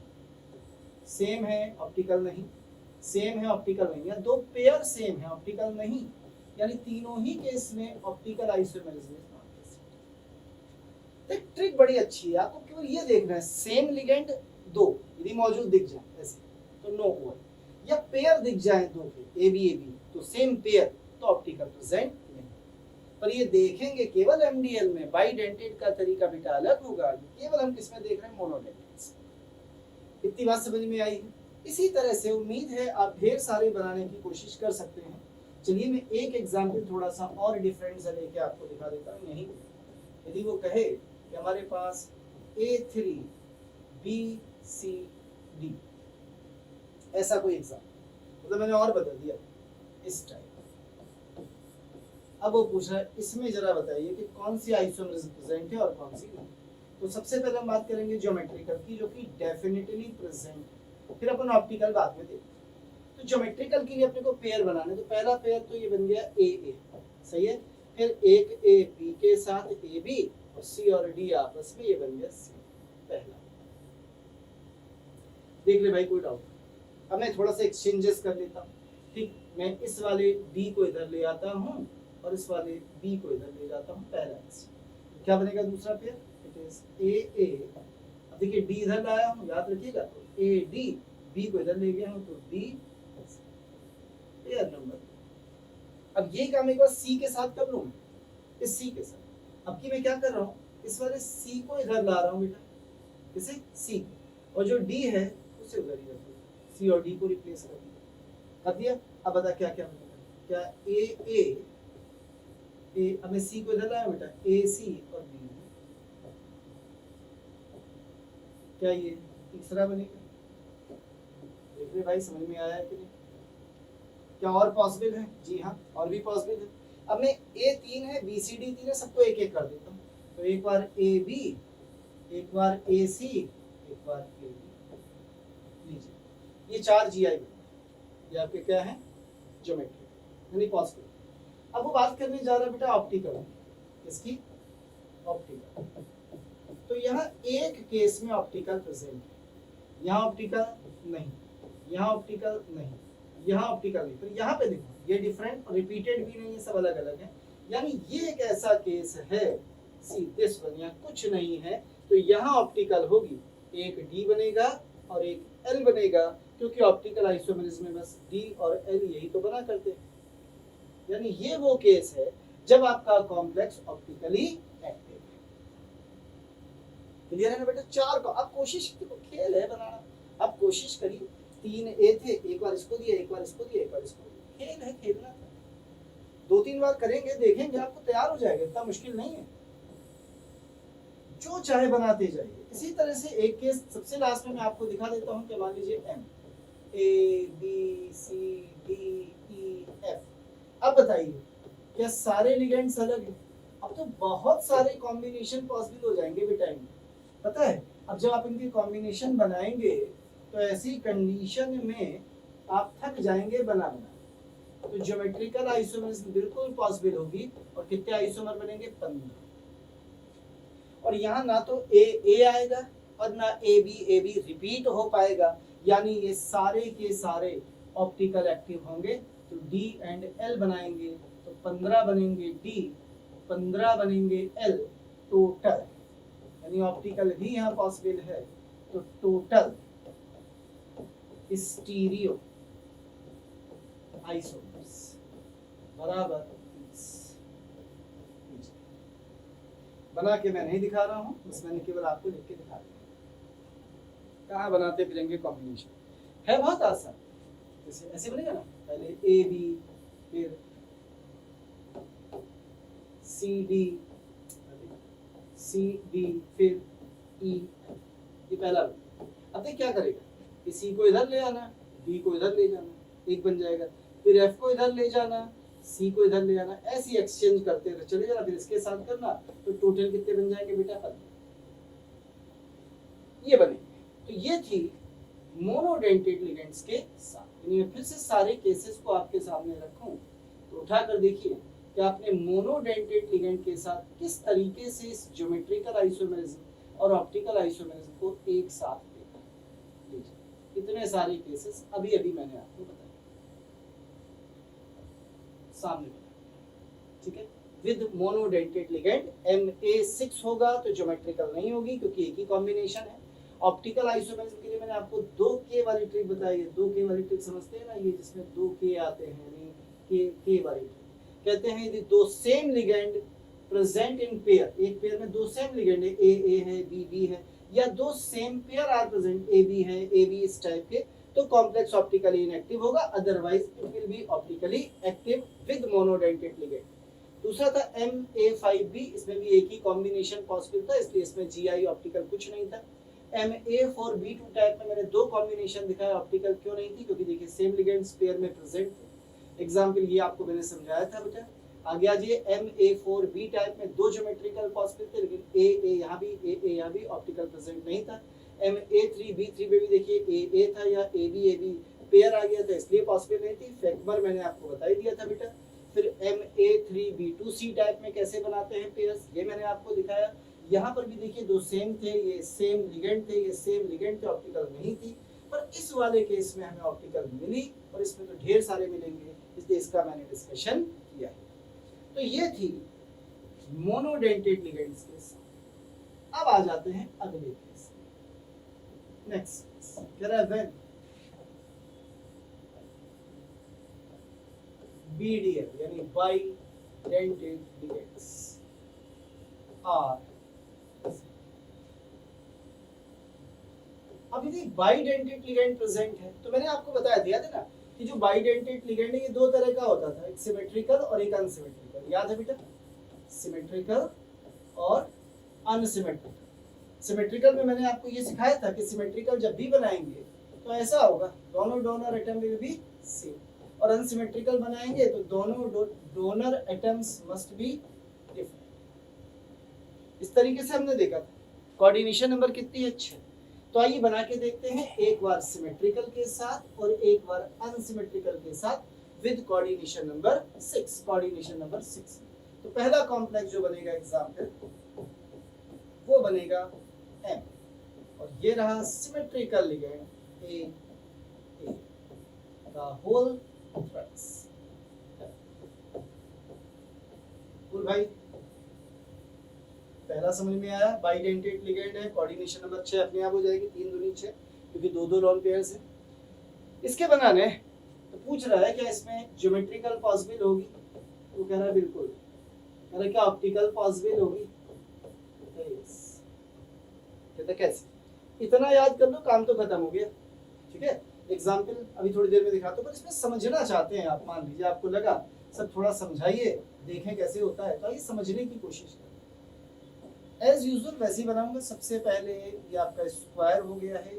सेम है ऑप्टिकल नहीं, सेम है ऑप्टिकल नहीं, या दो पेयर सेम है ऑप्टिकल नहीं, यानी तीनों ही केस में ऑप्टिकल आइसोमेरिज्म। एक ट्रिक बड़ी अच्छी है, आपको केवल ये देखना है, सेम लिगेंड दो यदि मौजूद दिख जाए ऐसे तो नो हुआ, या पेयर दिख जाए दो के AB AB तो सेम पेयर, तो ऑप्टिकल प्रेजेंट नहीं। पर ये देखेंगे केवल MDL में, बाइडेंटेड का तरीका बेटा अलग होगा, केवल हम किसमें देख रहे हैं? मोनोडेंटेड। इतनी बात समझ में आई है? इसी तरह से उम्मीद है आप ढेर सारे बनाने की कोशिश कर सकते हैं। चलिए मैं एक एग्जाम्पल थोड़ा सा और डिफरेंट सा लेके आपको दिखा देता हूँ। यही यदि वो कहे कि हमारे पास A3BCD, ऐसा कोई एग्जाम्पल, मतलब मैंने और बदल दिया इस टाइप। अब वो पूछ रहा है इसमें जरा बताइए कि कौन सी आइसोमेरिज्म प्रेजेंट है और कौन सी नहीं। तो सबसे पहले हम बात करेंगे ज्योमेट्रिकल की, जो कि डेफिनेटली प्रेजेंट है, फिर अपन ऑप्टिकल बाद में देखेंगे। तो ज्योमेट्रिकल के लिए अपने को पेयर बनाने, तो पहला पेयर तो ये बन गया AA, सही है। फिर एक AB के साथ AB और C और D आपस में, ये बन गया C, पहला। देख ले भाई, कोई डाउट? अब मैं थोड़ा सा एक्सचेंजेस कर लेता हूँ, ठीक। मैं इस वाले D को इधर ले आता हूँ और इस वाले B को इधर ले जाता हूँ, पहला। क्या बनेगा दूसरा पेयर? It is AA। अब देखिए D इधर लाया हूँ, याद रखिएगा, तो AD, B को इधर ले गया हूँ तो D। Pair number. अब ये काम एक बार सी के साथ कर लूँ, इस सी के साथ। अब की मैं क्या कर रहा हूँ, इस वाले सी को इधर ला रहा हूँ बेटा, इसे सी, और जो डी है उसे उधर ही रख दिया, सी और डी को रिप्लेस कर दिया। अब बता क्या क्या बनेगा, क्या ए अब मैं सी को इधर लाया बेटा, ए सी और बी, क्या ये तीसरा बनेगा? देख रहे भाई, समझ में आया कि नहीं? क्या और पॉसिबल है? जी हाँ, और भी पॉसिबल है। अब मैं ए 3 है, बी सी डी 3 है, सबको एक एक कर देता हूँ। तो एक बार ए बी, एक बार ए सी, एक बार ए बी। लीजिए, ये 4 जी आई ये आपके क्या है, ज्योमेट्री, यानी पॉसिबल। अब वो बात करने जा रहा है बेटा ऑप्टिकल, इसकी ऑप्टिकल। तो यहाँ एक केस में ऑप्टिकल प्रेजेंट है, यहाँ ऑप्टिकल नहीं, यहाँ ऑप्टिकल नहीं, यहाँ ऑप्टिकल नहीं। तो यहाँ पे देखो ये डिफरेंट और रिपीटेड भी नहीं है, सब अलग अलग है। यानी ये एक ऐसा केस है, सी दिस वन, यहाँ कुछ नहीं है, तो यहाँ ऑप्टिकल होगी, एक डी बनेगा और एक एल बनेगा, क्योंकि ऑप्टिकल आइसोमेरिज्म में बस डी और एल यही तो बना करते हैं। यानी ये वो केस है जब आपका कॉम्प्लेक्स ऑप्टिकली एक्टिव है। क्लियर है ना बेटा? 4 को अब कोशिश, देखो खेल है बनाना, अब कोशिश करिए। 3 ए थे, एक बार इसको दिया, एक बार इसको दिया, एक बार इसको दिया, खेल है, खेलना था। 2-3 बार करेंगे, देखेंगे, आपको तैयार हो जाएगा, इतना मुश्किल नहीं है, जो चाहे बनाते जाइए। इसी तरह से एक केस सबसे लास्ट में मैं आपको दिखा देता हूँ कि मान लीजिए M, A B C D E F. अब बताइए क्या सारे लिगेंड्स अलग हैं? अब तो बहुत सारे कॉम्बिनेशन पॉसिबल हो जाएंगे बेटा इनमें, पता है? अब जब आप इनकी कॉम्बिनेशन बनाएंगे तो ऐसी कंडीशन में आप थक जाएंगे बना बना। तो ज्योमेट्रिकल आइसोमरिज्म बिल्कुल पॉसिबल होगी, और कितने आइसोमर बनेंगे? 15। और यहाँ ना तो ए आएगा और ना ए बी रिपीट हो पाएगा, यानी ये सारे के सारे ऑप्टिकल एक्टिव होंगे। तो डी एंड एल बनाएंगे तो 15 बनेंगे डी, 15 बनेंगे एल टोटल, यानी ऑप्टिकल भी यहाँ पॉसिबल है। तो टोटल स्टीरियो आइसोमर्स बराबर 30। बना के मैं नहीं दिखा रहा हूँ, बस मैंने केवल आपको लिख के दिखा दिया। कहाँ बनाते फिरेंगे कॉम्बिनेशन, है बहुत आसान। जैसे ऐसे बनेगा ना, पहले ए बी, फिर सी डी, फिर ई, ये पहला। अब देख क्या करेगा, सी को इधर ले आना, डी को इधर ले जाना, एक बन जाएगा। फिर एफ को इधर ले जाना, सी को इधर ले आना, ऐसे एक्सचेंज करते चले जाना, फिर इसके साथ करना। तो टोटल कितने बन जाएंगे बेटा? 15 ये बनेंगे। तो ये थी मोनोडेंटेड लिगेंड्स के साथ। मैं फिर से सारे केसेस को आपके सामने रखूं तो उठाकर देखिए कि आपने मोनोडेंटेड लिगेंड के साथ किस तरीके से इस ज्योमेट्रिकल आइसोमेरिज्म और ऑप्टिकल आइसोमेरिज्म को एक साथ देखा। लीजिए, इतने सारे केसेस अभी अभी मैंने आपको बताया, सामने बताया, ठीक है। विद मोनोडेंटेड लिगेंड Ma6 होगा तो ज्योमेट्रिकल नहीं होगी, क्योंकि एक ही कॉम्बिनेशन है। ऑप्टिकल आइसोमेरिज्म के लिए मैंने आपको 2K वाली ट्रिक बताई है। 2K वाली ट्रिक समझते हैं ना, ये जिसमें 2K आते हैं, यानी K वाली ट्रिक। कहते हैं यदि दो same ligand present in pair, एक पेयर में दो सेम लिगेंड है, ए है बी है, या दो same pair are present, A B इस टाइप के, तो कॉम्प्लेक्स ऑप्टिकली इनएक्टिव होगा, otherwise it will be optically active with monodentate ligand. दूसरा था Ma5B, इसमें भी एक ही कॉम्बिनेशन पॉसिबल था, इसलिए इसमें GI ऑप्टिकल कुछ नहीं था। Ma4B2 टाइप में मैंने दो कॉम्बिनेशन दिखाया, ऑप्टिकल क्यों नहीं थी? क्योंकि देखिए सेम लिगेंड्स पेयर में प्रेजेंट थे। एग्जांपल ये आपको मैंने समझाया था बेटा। आगे आ जाइए, Ma4B टाइप में दो ज्योमेट्रिकल पॉसिबल थे, लेकिन A यहाँ भी ऑप्टिकल प्रेजेंट नहीं था। Ma3B3 में भी देखिए A था या AB पेयर आ गया था, इसलिए पॉसिबल नहीं थी। फैक्टर मैंने आपको बता ही दिया था बेटा। फिर Ma3B2C टाइप में कैसे बनाते हैं पेयर्स, ये मैंने आपको दिखाया। यहाँ पर भी देखिए दो सेम थे, ये सेम लिगेंड थे, ये सेम लिगेंड थे, ऑप्टिकल नहीं थी। पर इस वाले केस में हमें ऑप्टिकल मिली, और इसमें तो ढेर सारे मिलेंगे, इसलिए इसका मैंने डिस्कशन किया है। तो ये थी मोनोडेंटेड लिगेंड्स के साथ। अब आ जाते हैं अगले केस। नेक्स्ट कह रहा है व्हेन BDL यानी बाइडेंटेड लिगेंड्स आर। अब यदि बाइडेंटेड लिगेंड प्रेजेंट है तो मैंने आपको बताया दिया था ना कि जो बाइडेंटेड लिगेंड है ये दो तरह का होता था, एक सिमेट्रिकल और एक अनसिमेट्रिकल। याद है बेटा? सिमेट्रिकल और अनसिमेट्रिकल। सिमेट्रिकल में मैंने आपको ये सिखाया था कि सिमेट्रिकल जब भी बनाएंगे तो ऐसा होगा, दोनों donor atom will be same, और अनसिमेट्रिकल बनाएंगे तो दोनों donor atoms must be different. इस तरीके से हमने देखा था। कोऑर्डिनेशन नंबर कितनी है? 6। तो आइए बना के देखते हैं, एक बार सिमेट्रिकल के साथ और एक बार अनसिमेट्रिकल के साथ with coordination number 6। Coordination number 6। तो पहला कॉम्प्लेक्स जो बनेगा एग्जाम्पल वो बनेगा M, और ये रहा symmetrical ligand A the whole threads। बोल भाई, पहला समझ में आया? बाइडेंटेड लिगेंड है, कोऑर्डिनेशन नंबर 6 अपने आप हो जाएगी, 3 दूनी 6, क्योंकि दो लोन पेयर्स है। इसके बनाने तो पूछ रहा है क्या इसमें ज्योमेट्रिकल पॉसिबल होगी? तो कह रहा है बिल्कुल। कह रहा है क्या ऑप्टिकल पॉसिबल होगी? कहता कैसे? इतना याद कर लो, काम तो खत्म हो गया। ठीक है, एग्जाम्पल अभी थोड़ी देर में दिखाता हूँ, पर इसमें समझना चाहते हैं आप। मान लीजिए आपको लगा सब थोड़ा समझाइए, देखें कैसे होता है, तो आइए समझने की कोशिश करें। एज यूजुअल वैसे ही बनाऊंगा। सबसे पहले ये आपका स्क्वायर हो गया है,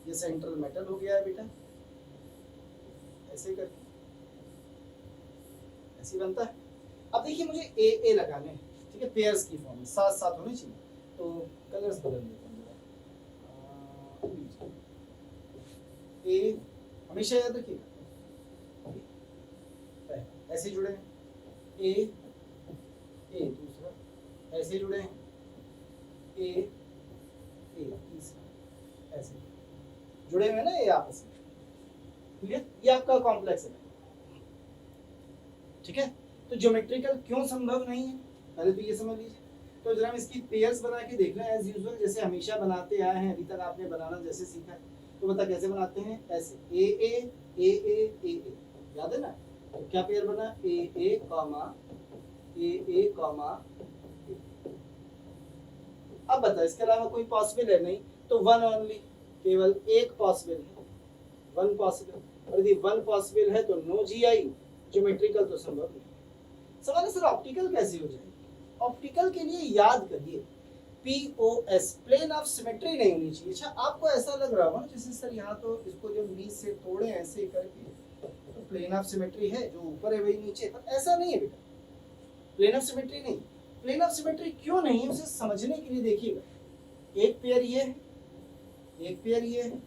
ये सेंट्रल मेटल हो गया है बेटा, ऐसे करके ऐसे बनता है। अब देखिए मुझे ए लगाने हैं, ठीक है, पेयर्स की फॉर्म में साथ साथ होने चाहिए, तो कलर्स बदल देते हैं। ए हमेशा याद रखिएगा, ऐसे जुड़े हैं, ए दूसरा ऐसे जुड़े हैं, ए तीसरा ऐसे जुड़े हुए ना ये आपस में। क्लियर? ये आपका कॉम्प्लेक्स है। ठीक है, तो ज्योमेट्रिकल क्यों संभव नहीं है पहले तो ये समझ लीजिए। तो जरा हम इसकी पेयर्स बना के देख लें एज यूजुअल, जैसे हमेशा बनाते आए हैं, अभी तक आपने बनाना जैसे सीखा है। तो बता कैसे बनाते हैं? ऐसे ए याद है ना? तो क्या पेयर बना? ए कॉमा अब बता इसके अलावा कोई पॉसिबल है? नहीं, तो वन ओनली, केवल एक पॉसिबल है, वन पॉसिबल। और यदि वन पॉसिबल है तो नो जीआई, ज्योमेट्रिकल तो संभव नहीं। सवाल है सर ऑप्टिकल कैसे हो जाएगी? ऑप्टिकल के लिए याद करिए POS, प्लेन ऑफ सिमेट्री नहीं होनी चाहिए। अच्छा, आपको ऐसा लग रहा होगा जैसे सर यहाँ तो इसको जब बीच से तोड़े ऐसे करके तो प्लेन ऑफ सिमेट्री है, जो ऊपर है वही नीचे, पर ऐसा नहीं है बेटा। प्लेन ऑफ सिमेट्री नहीं। प्लेन ऑफ सिमेट्री क्यों नहीं है उसे समझने के लिए देखिएगा, एक पेयर ये है, एक पेयर ये है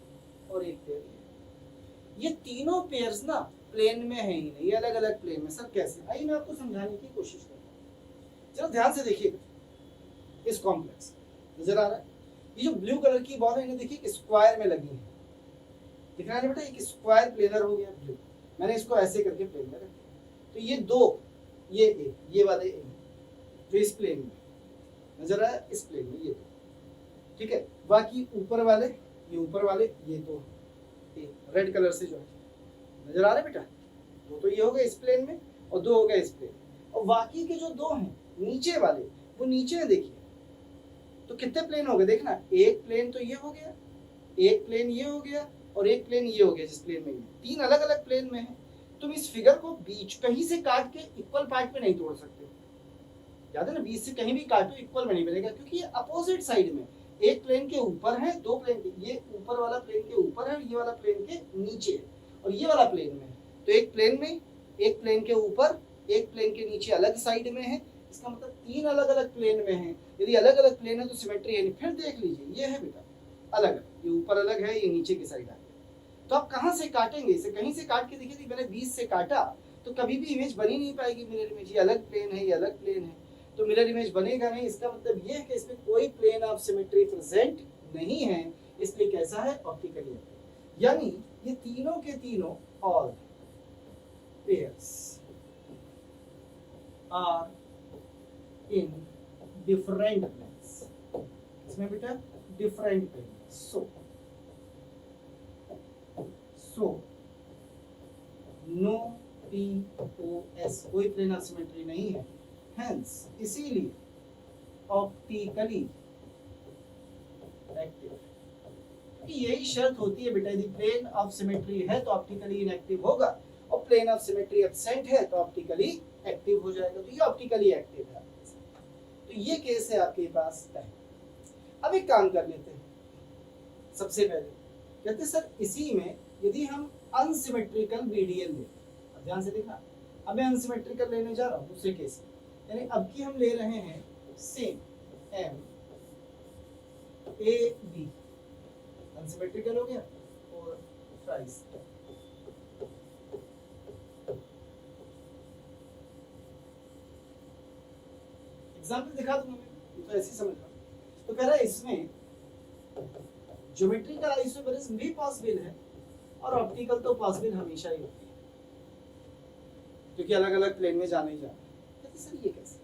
और एक पेयर ये है। ये तीनों पेयर्स ना प्लेन में है ही नहीं, ये अलग अलग प्लेन में। सर कैसे? आइए मैं आपको समझाने की कोशिश करता हूँ। चलो ध्यान से देखिएगा, इस कॉम्प्लेक्स नजर आ रहा है? ये जो ब्लू कलर की बॉल है इन्हें देखिए स्क्वायर में लगी है, दिख रहा है बेटा? एक स्क्वायर प्लेनर हो गया ब्लू, मैंने इसको ऐसे करके प्लेन में रखा। तो ये दो, ये वाले जो इस प्लेन में नजर आया, इस प्लेन में ये दो, ठीक है। बाकी ऊपर वाले, ये ऊपर वाले ये दो, रेड कलर से जो है नजर आ रहा है बेटा, दो तो ये हो गए इस प्लेन में और दो हो गए इस प्लेन में। और बाकी के जो दो हैं नीचे वाले, वो नीचे में देखिए तो कितने प्लेन हो गए? देखना, एक प्लेन तो ये हो गया, एक प्लेन ये हो गया और एक प्लेन ये हो गया, जिस प्लेन में ये तीन अलग अलग प्लेन में है। तुम इस फिगर को बीच कहीं से काट के इक्वल पार्ट में नहीं तोड़ सकते, याद है ना? बीच से कहीं भी काटो इक्वल में नहीं बनेगा, क्योंकि ये अपोजिट साइड में एक प्लेन के ऊपर है, दो प्लेन के, ये ऊपर वाला प्लेन के ऊपर है, ये वाला प्लेन के नीचे है और ये वाला प्लेन में है। तो एक प्लेन में, एक प्लेन के ऊपर, एक प्लेन के नीचे अलग साइड में है, इसका मतलब तीन अलग अलग प्लेन में है। यदि अलग अलग प्लेन है तो सिमेट्री है नहीं। फिर देख लीजिए, ये है बेटा अलग अलग, ये ऊपर अलग है, ये नीचे की साइड आ गया। तो आप कहाँ से काटेंगे इसे? कहीं से काट के देखिए, मैंने बीच से काटा तो कभी भी इमेज बनी नहीं पाएगी मिरर इमेज। ये अलग प्लेन है, ये अलग प्लेन है, तो मिरर इमेज बनेगा नहीं। इसका मतलब ये है कि इसमें कोई प्लेन ऑफ सिमेट्री प्रेजेंट नहीं है, इसलिए कैसा है? ऑप्टिकली। यानी ये तीनों के तीनों all pairs are in different planes. इसमें बेटा different plane. So no POS कोई प्लेन ऑफ सिमेट्री नहीं है, हेंस इसीलिए ऑप्टिकली एक्टिव। यही शर्त होती है बेटा, यदि प्लेन ऑफ सिमेट्री है तो ऑप्टिकली इनएक्टिव होगा, और प्लेन ऑफ सिमेट्री एब्सेंट है तो ऑप्टिकली एक्टिव हो जाएगा। तो ये ऑप्टिकली एक्टिव है, तो ये केस है आपके पास टाइम। अब एक काम कर लेते हैं, सबसे पहले कहते हैं सर इसी में यदि हम अनसिमेट्रिकल बीडीएल ले, अब ध्यान से देखना, अब मैं अनसिमेट्रिकल लेने जा रहा हूँ दूसरे केस में, यानी अब की हम ले रहे हैं same M A B, unsymmetrical हो गया और ट्राइस। एग्जाम्पल दिखा दूंगा मैं, तो ऐसे ही समझ लो। तो कह रहा है इसमें ज्योमेट्रिकल आइसोमेरिज्म भी पॉसिबल है और ऑप्टिकल तो पॉसिबल हमेशा ही होती है, क्योंकि अलग अलग प्लेन में जाना ही जाना है। कहते सर ये कैसे?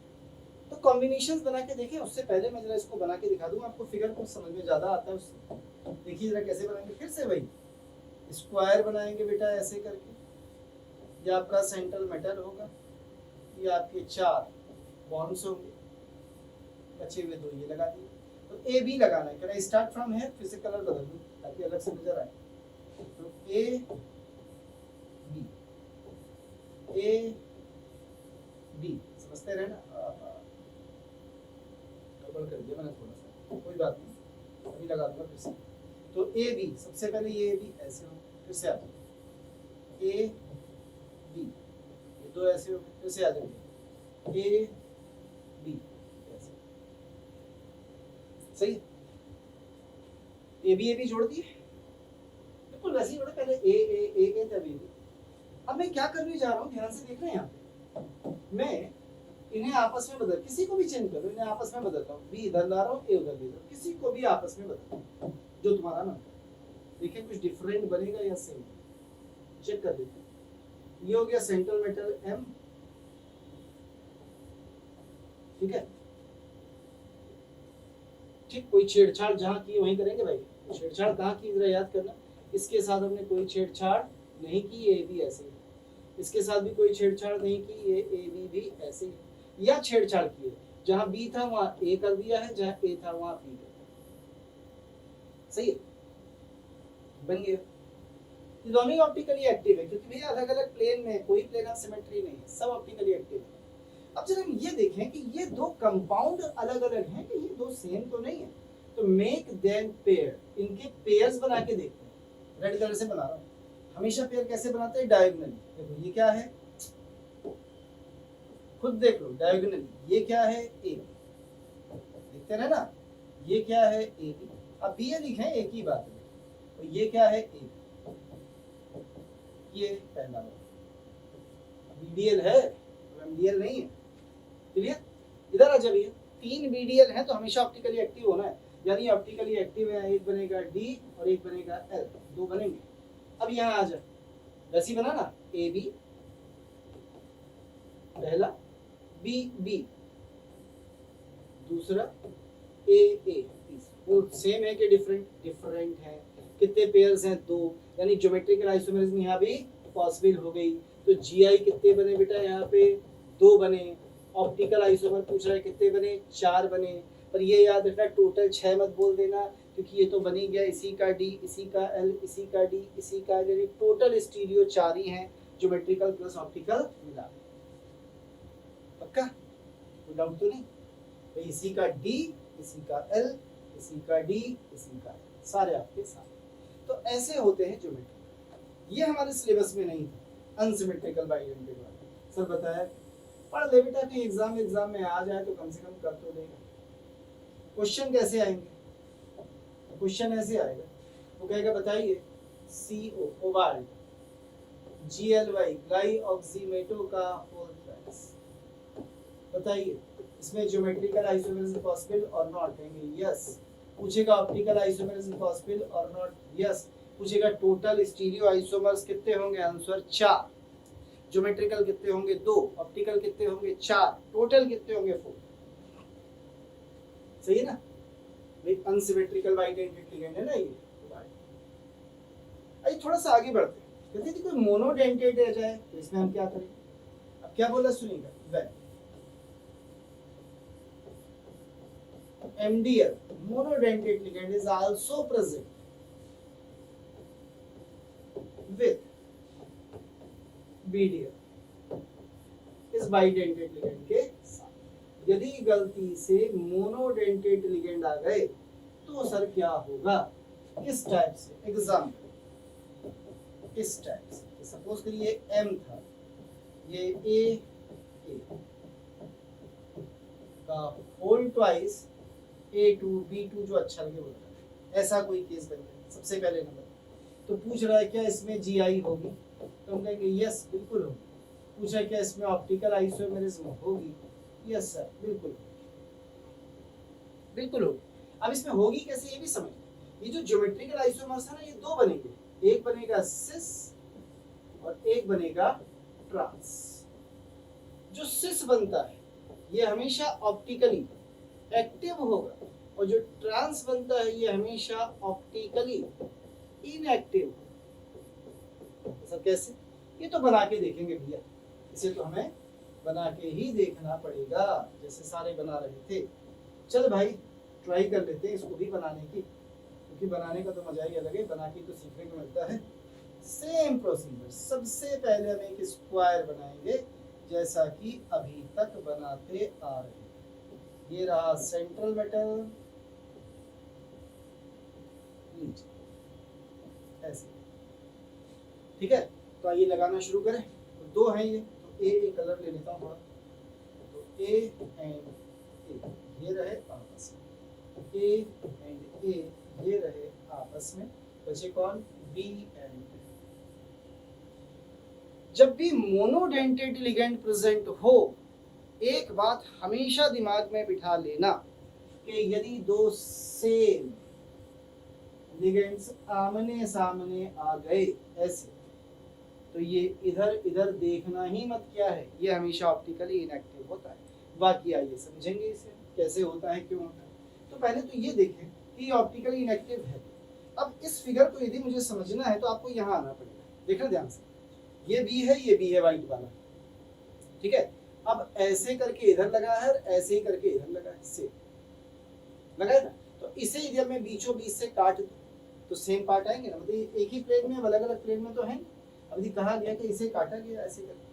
तो कॉम्बिनेशंस बना के देखें, उससे पहले मैं जरा इसको बना के दिखा दूंगा, आपको फिगर को समझ में ज्यादा आता है उससे। देखिए जरा कैसे बनाएंगे, फिर से वही स्क्वायर बनाएंगे बेटा ऐसे करके, ये आपका सेंट्रल मेटल होगा, ये आपके 4 बॉन्ड्स होंगे, बचे हुए 2 ये लगा दिए। तो ए बी लगाना है, can I start from here, फिर से कलर बदल दूं ताकि अलग से नजर आए। तो ए बी समझते रहे ना, गड़बड़ कर दिया मैंने थोड़ा सा, कोई बात नहीं, अभी लगा दूंगा फिर से। तो ए बी, सबसे पहले ये ए बी ऐसे हो, फिर से आ जाओ ए बी, ये 2 ऐसे हो, फिर से आ जाओगे ए बी ऐसे, सही ए बी जोड़ दिए, बिल्कुल वैसे ही जोड़े, पहले ए तब ए बी। अब मैं क्या करने जा रहा हूँ, ध्यान से देख रहे हैं यहाँ पे, मैं इन्हें आपस में बदल, किसी को भी चेंज करो, इन्हें आपस में बदल रहा हूँ, बी इधर ला रहा हूँ, ए उधर ले रहा हूँ, किसी को भी आपस में बदल जो तुम्हारा मन करे। देखिए कुछ डिफरेंट बनेगा या सेम, चेक कर देते हैं। ये हो गया सेंट्रल मेटल एम, ठीक है, ठीक, कोई छेड़छाड़ जहां की वहीं करेंगे भाई, छेड़छाड़ कहाँ की जरा याद करना, इसके साथ हमने कोई छेड़छाड़ नहीं की, ए बी ऐसे ही, इसके साथ भी कोई छेड़छाड़ नहीं की, ये ए बी भी ऐसे ही, या छेड़छाड़ की है, जहां बी था वहां ए कर दिया है, जहां ए था वहां बी कर दिया, सही है, बन गया। ये दोनों ही ऑप्टिकली एक्टिव है, क्योंकि भैया अलग अलग प्लेन में कोई प्लेन ऑफ सिमेट्री नहीं है, सब ऑप्टिकली एक्टिव है। अब जरा हम ये देखें कि ये 2 कंपाउंड अलग अलग हैं कि ये 2 सेम तो नहीं है, तो मेक देम पेयर, इनके पेयर्स बना के देखते हैं। रेड कलर से बना रहा हूं, हमेशा पेयर कैसे बनाते हैं, डायगोनली। देखो ये क्या है, खुद देख लो डायगोनली, ये क्या है ए बी, देखते रहे ना, ये क्या है ए बी, अब बी ए लिखें एक ही बात है, तो ये क्या है ए बी, ये पहला बीडीएल है, एमडीएल नहीं है, क्लियर। इधर आ जाइए, 3 बीडीएल है तो हमेशा ऑप्टिकली एक्टिव होना है, यानी ऑप्टिकली एक्टिव है, एक बनेगा डी और एक बनेगा एल, 2 बनेंगे। अब यहाँ आ जा, वैसी बना ना, ए बी पहला, बी बी दूसरा, ए ए तीसरा, वो सेम है कि डिफरेंट, डिफरेंट है। कितने पेयर्स हैं, 2, यानी ज्योमेट्रिकल आइसोमेरिज्म यहाँ भी पॉसिबल हो गई। तो जीआई कितने बने बेटा, यहाँ पे 2 बने। ऑप्टिकल आइसोमर पूछ रहा है कितने बने, 4 बने। पर ये याद रखना टोटल 6 मत बोल देना, क्योंकि ये तो बनी गया इसी का डी, इसी का एल, इसी का डी, इसी का एल, यानी टोटल स्टीरियो 4 ही हैं, ज्योमेट्रिकल प्लस ऑप्टिकल मिला। पक्का, कोई डाउट तो नहीं? तो इसी का डी, इसी का एल, इसी का डी, इसी का एल, सारे आपके साथ। तो ऐसे होते हैं ज्योमेट्री। ये हमारे सिलेबस में नहीं था, अनसिमेट्रिकल बाइडेंटिटी वाला। सर बताया, पढ़ ले बेटा, कहीं एग्जाम में आ जाए तो कम से कम कर तो देगा। क्वेश्चन कैसे आएंगे? क्वेश्चन ऐसे आएगा, वो कहेगा बताइए CO कोबाल्ट, GLY ग्लाई ऑक्सीमेटो का होल ट्रांस, बताइए इसमें ज्योमेट्रिकल आइसोमेरिज्म पॉसिबल और नॉट, कहेंगे यस। पूछेगा ऑप्टिकल आइसोमेरिज्म पॉसिबल और नॉट, यस। पूछेगा टोटल स्टीरियो आइसोमर्स कितने होंगे, आंसर 4। ज्योमेट्रिकल कितने होंगे, 2। ऑप्टिकल कितने होंगे, 4। टोटल कितने होंगे, 4। सही है ना? अनसिमेट्रिकल आइडेंटिटी है ना ये। आइए थोड़ा सा आगे बढ़ते हैं। कहते हैं कोई मोनोडेंटेट रह जाए तो इसमें हम क्या करें? अब क्या बोला सुनिएगा, well MDL monodentate ligand is also present with BDL इस bidentate ligand के साथ। यदि गलती से मोनोडेंटेट लिगेंड आ गए तो सर क्या होगा? इस टाइप से एग्जाम्पल, इस टाइप से सपोज करिए M था, ये A का होल ट्वाइस A2 B2 जो अच्छा लगे बोलता है, ऐसा कोई केस बन गया सबसे पहले नंबर। तो पूछ रहा है क्या इसमें GI होगी? तो हम कहेंगे यस बिल्कुल होगी। पूछा है क्या इसमें ऑप्टिकल आइसोमेरिज्म होगी? यस सर बिल्कुल बिल्कुल होगी। अब इसमें होगी कैसे ये भी समझ। ये जो ज्योमेट्रिकल आइसोमर्स है ना, ये दो बनेंगे, एक बनेगा सिस और एक बनेगा ट्रांस। जो सिस बनता है ये हमेशा ऑप्टिकली एक्टिव होगा और जो ट्रांस बनता है ये हमेशा ऑप्टिकली इनएक्टिव होगा। सर कैसे? ये तो बना के देखेंगे भैया, इसे तो हमें बना के ही देखना पड़ेगा जैसे सारे बना रहे थे। चल भाई ट्राई कर लेते हैं इसको भी बनाने की, क्योंकि बनाने का तो मजा ही अलग है, बना के तो सीखने को मिलता है। सेम प्रोसीजर, सबसे पहले हम एक स्क्वायर बनाएंगे जैसा कि अभी तक बनाते आ रहे हैं। ये रहा सेंट्रल मेटल, ऐसे, ठीक है। तो आइए लगाना शुरू करें। तो दो हैं ये, तो ए कलर ले लेता हूँ थोड़ा। तो ए एंड ए ये रहे आपस में, ए एंड ए ये रहे आपस में, बचे कौन? B and. जब भी मोनोडेंटेट लिगेंड प्रेजेंट हो, एक बात हमेशा दिमाग में बिठा लेना कि यदि दो सेम लिगेंड्स आमने सामने आ गए ऐसे, तो ये इधर इधर देखना ही मत क्या है, ये हमेशा ऑप्टिकली इनएक्टिव होता है। बाकी आइए समझेंगे इसे कैसे होता है, क्यों होता है। तो पहले तो ये देखें कि ऑप्टिकली इनएक्टिव है। अब इस फिगर को यदि मुझे समझना है तो आपको यहाँ आना पड़ेगा। देखना ध्यान से, ये बी है, ये बी है व्हाइट वाला, ठीक है। अब ऐसे करके इधर लगा है, ऐसे ही करके इधर लगा है, सेम लगा है ना। तो इसे यदि मैं बीचों बीच से काट दूं तो सेम पार्ट आएंगे ना, मतलब एक ही प्लेन में, अलग अलग प्लेन में तो है। अब यदि कहा गया कि इसे काटा गया ऐसे करके,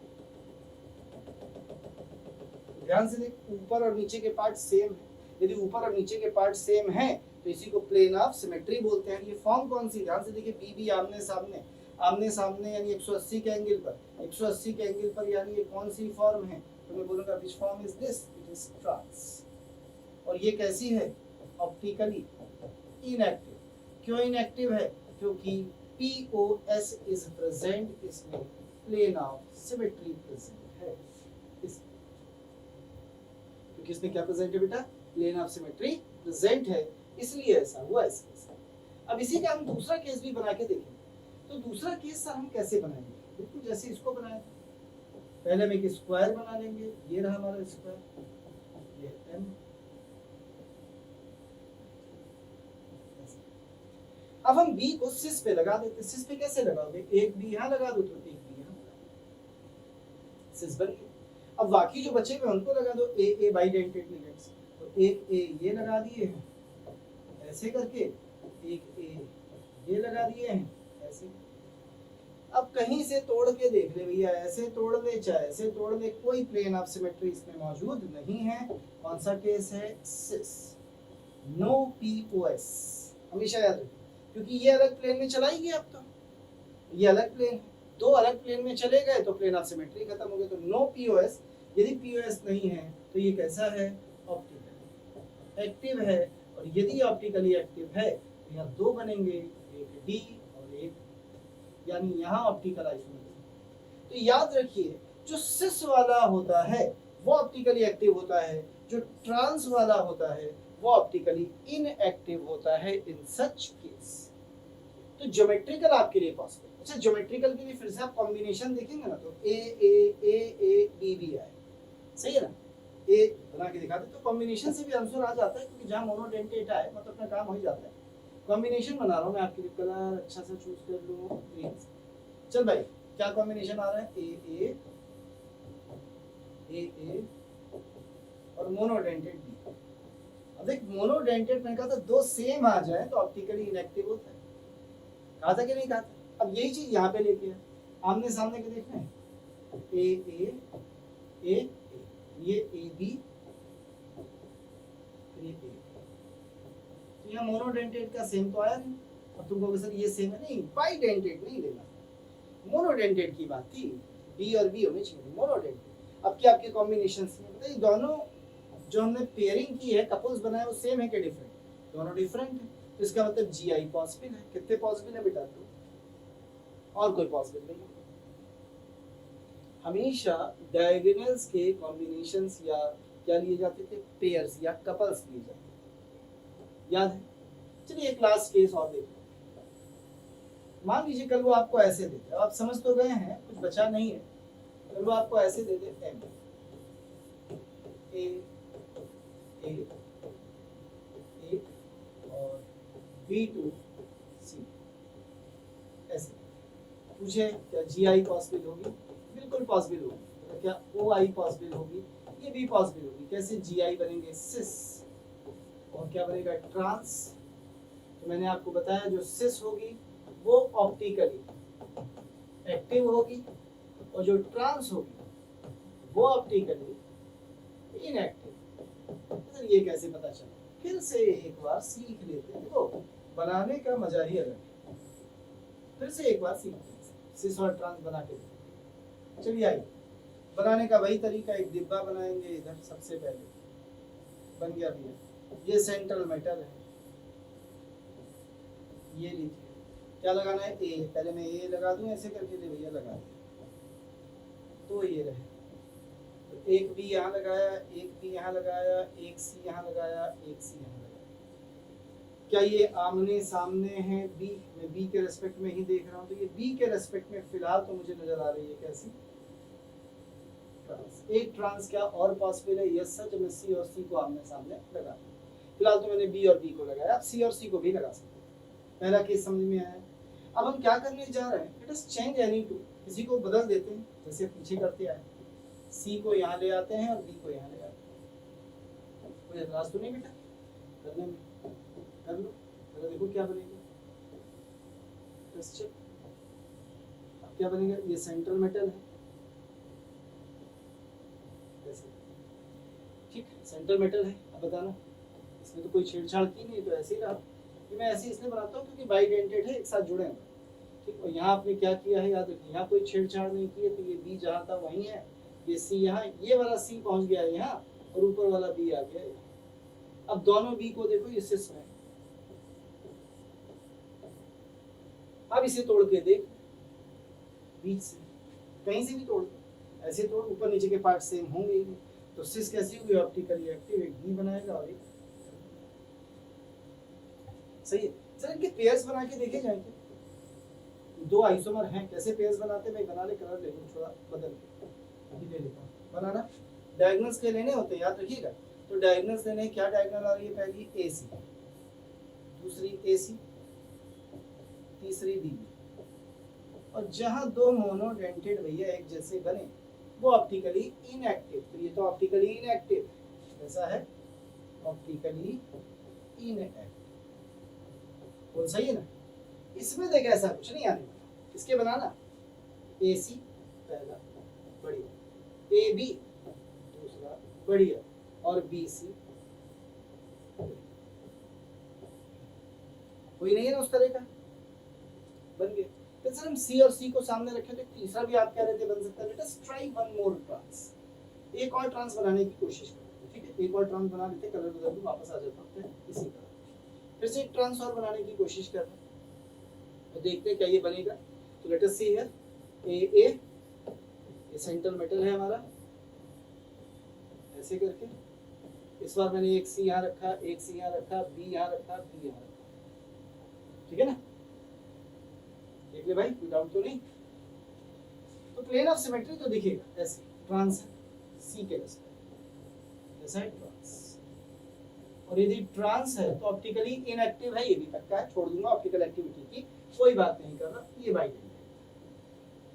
ध्यान से देख, ऊपर और नीचे के पार्ट सेम है। यदि ऊपर और नीचे के पार्ट सेम है तो इसी को प्लेन ऑफ सिमेट्री बोलते हैं। ये फॉर्म कौन सी? ध्यान से देखिए, बी बी आमने सामने, आमने सामने यानी 180 के एंगल पर, 180 के एंगल पर, यानी ये कौन सी फॉर्म है? तो मैं बोलूंगा which form is this? It is trans. और ये कैसी है? Optically inactive. क्यों इनएक्टिव है? क्योंकि POS इज प्रेजेंट, इसमें प्लेन ऑफ सिमेट्री प्रेजेंट है। क्योंकि इसमें क्या प्रेजेंट है बेटा? प्लेन ऑफ सिमेट्री प्रेजेंट है, इसलिए ऐसा हुआ इस केस में। अब इसी का हम दूसरा केस भी बना के देखेंगे। तो दूसरा केस सर हम कैसे बनाएंगे? बिल्कुल जैसे इसको बनाया था। पहले हम एक स्क्वायर बना लेंगे, ये रहा हमारा स्क्वायर, ये M। अब हम B को सिस पे लगा देते। सिस पे कैसे लगाओगे? एक B यहाँ लगा दो तो एक B यहाँ लगा दो, सिस बन गई। अब बाकी जो बचे हुए उनको लगा दो, A बाइडेंटेट लिगेंड्स। तो एक A ये लगा दिए हैं ऐसे करके, एक A ये लगा दिए हैं ऐसे। अब कहीं से तोड़ के देख ले भैया, ऐसे तोड़ ले चाहे ऐसे तोड़ ले, कोई प्लेन ऑफ सिमेट्री इसमें मौजूद नहीं है। कौन सा केस है? सिस, नो POS। हमेशा याद रखिए, क्योंकि ये अलग प्लेन में चला ही गया। अब तो ये अलग प्लेन है, दो अलग प्लेन में चले गए तो प्लेन ऑफ सिमेट्री खत्म हो गया। तो नो POS। यदि POS नहीं है तो ये कैसा है? ऑप्टिकली एक्टिव है। और यदि ऑप्टिकली एक्टिव है तो यहाँ दो बनेंगे, एक D और एक, यानी यहाँ ऑप्टिकल आइसोमेरिज्म। तो याद रखिए, जो सिस वाला होता है वो ऑप्टिकली एक्टिव होता है, जो ट्रांस वाला होता है वो ऑप्टिकली इनएक्टिव होता है इन सच केस। तो ज्योमेट्रिकल आपके लिए पॉसिबल। अच्छा, ज्योमेट्रिकल के लिए फिर से आप कॉम्बिनेशन देखेंगे ना, तो A B B आए, सही है ना। ए बना के दिखा दे तो कॉम्बिनेशन से भी आंसर आ जाता है, क्योंकि जहाँ मोनोडेंटेट आए मतलब अपना काम हो ही जाता है। कॉम्बिनेशन बना रहा हूँ मैं आपके लिए, कलर अच्छा सा चूज कर लूँ, ग्रीन। चल भाई क्या कॉम्बिनेशन आ रहा है, ए ए और मोनोडेंटेड बी। अब देख मोनोडेंटेड मैंने कहा था दो सेम आ जाए तो ऑप्टिकली इनएक्टिव होता है, कहा था कि नहीं कहा था। अब यही चीज यहाँ पे लेके आमने सामने के देखना है, ए ये ए बी ये ए, तो यहाँ मोनोडेंटेड का सेम तो आया नहीं। अब तुम कहोगे सर ये सेम है, नहीं बाइडेंटेड नहीं लेना, मोनोडेंटेड की बात थी, बी और बी होने चाहिए मोनोडेंटेड। अब क्या आपके कॉम्बिनेशन बताइए, दोनों जो हमने पेयरिंग की है कपल्स बनाए वो सेम है कि डिफरेंट, दोनों डिफरेंट है, तो इसका मतलब जी आई पॉसिबल है। कितने पॉसिबल है बेटा, दो, और कोई पॉसिबल नहीं। हमेशा डायगोनल्स के कॉम्बिनेशंस या क्या लिए जाते थे, पेयर्स या कपल्स लिए जाते थे, याद है। चलिए एक लास्ट केस और देखो, मान लीजिए कल वो आपको ऐसे देते, आप समझ तो गए हैं कुछ बचा नहीं है, कल वो आपको ऐसे दे दे एम ए और B2 C, ऐसे पूछे क्या जी आई पॉसिबल होगी, बिल्कुल पॉसिबल होगी। तो क्या ओ आई पॉसिबल होगी, ये भी पॉसिबल होगी। कैसे, जी आई बनेंगे सिस और क्या बनेगा ट्रांस। तो मैंने आपको बताया जो सिस होगी वो ऑप्टिकली एक्टिव होगी और जो ट्रांस होगी वो ऑप्टिकली इनएक्टिव। तो ये कैसे पता चला, फिर से एक बार सीख लेते हैं, देखो बनाने का मजा ही अलग है, फिर से एक बार सीखते हैं, सिस और ट्रांस बना के। चलिए आइए बनाने का वही तरीका, एक डिब्बा बनाएंगे इधर, सबसे पहले बन गया भैया, ये सेंट्रल मेटल है, ये लीजिए क्या लगाना है ए, पहले मैं ए लगा दूं ऐसे करके, दे भैया लगा दिया, तो ये रहे, तो एक बी यहाँ लगाया, एक बी यहाँ लगाया, एक सी यहाँ लगाया, एक सी यहाँ लगाया। क्या ये आमने सामने है बी, मैं बी के रेस्पेक्ट में ही देख रहा हूँ, तो ये बी के रेस्पेक्ट में फिलहाल तो मुझे नजर आ रही है कैसी, ट्रांस। एक ट्रांस क्या और पॉसिबल है, यस सर, जब मैं सी और सी को आमने सामने लगा, फिलहाल तो मैंने बी और बी को लगाया, आप सी और सी को भी लगा सकते हैं। पहला केस समझ में आया। अब हम क्या करने जा रहे हैं, let us change any two, किसी को बदल देते हैं जैसे पीछे करते आए, सी को यहाँ ले आते हैं और बी को यहाँ ले आते हैं। कोई एतराज तो नहीं बेटा करने में, कर लो, जरा देखो क्या बनेगा, अब क्या बनेगा, ये सेंट्रल मेटल है, ठीक है सेंट्रल मेटल है। अब बताना, इसमें तो कोई छेड़छाड़ की नहीं, तो ऐसे ही रहा, कि मैं ऐसे इसलिए बनाता हूँ क्योंकि बाइडेंटेड है, एक साथ जुड़े हैं, ठीक। और यहाँ आपने क्या किया है, याद रखिए यहाँ कोई छेड़छाड़ नहीं की है, तो ये बी जहाँ था वहीं है, ये सी यहाँ, ये वाला सी पहुंच गया है यहाँ और ऊपर वाला बी आ गया यहाँ। अब दोनों बी को देखो ये सिस में, अब इसे तोड़ के देख, बीच से कहीं से भी तोड़, ऐसे तोड़, ऊपर नीचे के पार्ट सेम होंगे ही, तो सिस कैसी होगी ऑप्टिकली एक्टिव, एक बी बनाएगा और एक, सही है। सर इनके पेयर्स बना के देखे जाएंगे, दो आइसोमर हैं, कैसे पेयर्स बनाते हैं, मैं बना ले, कलर ले लूं थोड़ा बदल के, अभी ले लेता हूं। बनाना डायगोनल्स के लेने होते हैं, याद रखिएगा। तो डायगोनल्स लेने, क्या डायगोनल आ रही है, पहली ए सी, दूसरी ए सी, तीसरी डी, और जहां दो मोनोडेंटेड भैया एक जैसे बने वो ऑप्टिकली इनएक्टिव, तो ये तो ऑप्टिकली इनएक्टिव, कैसा है ऑप्टिकली इनएक्टिव, बोल सही है ना। इसमें देख ऐसा कुछ नहीं आने वाला, इसके बनाना ए सी पहला बढ़िया, ए बी दूसरा बढ़िया, और बी सी कोई नहीं है ना उस तरह का, बन गया। तो सर हम सी और सी को सामने रखे तो तीसरा भी आप कह रहे थे बन सकता है, let us try one more trance, एक और ट्रांस बनाने की कोशिश करें, ठीक है। एक और ट्रांस बना लेते, कलर बदल दूं, वापस आ जाता हूं इसी तरह, फिर से एक ट्रांस और बनाने की कोशिश कर रहे हैं, तो देखते हैं क्या ये बनेगा। तो लेट अस सी हियर, ए ये सेंट्रल मेटल है हमारा, ऐसे करके, इस बार मैंने एक सी यहाँ रखा, एक सी यहाँ रखा, बी यहाँ रखा, बी यहाँ रखा, ठीक है ना। देख ले भाई, कोई डाउट तो नहीं। तो प्लेन ऑफ सिमेट्री तो दिखेगा ऐसे, ट्रांस सी के रेस्पेक्ट, ऐसा है ट्रांस, और यदि ट्रांस है तो ऑप्टिकली इनएक्टिव है, ये भी पक्का है, छोड़ दूंगा ऑप्टिकल एक्टिविटी की कोई बात नहीं कर रहा, ये बाइडेंटेड,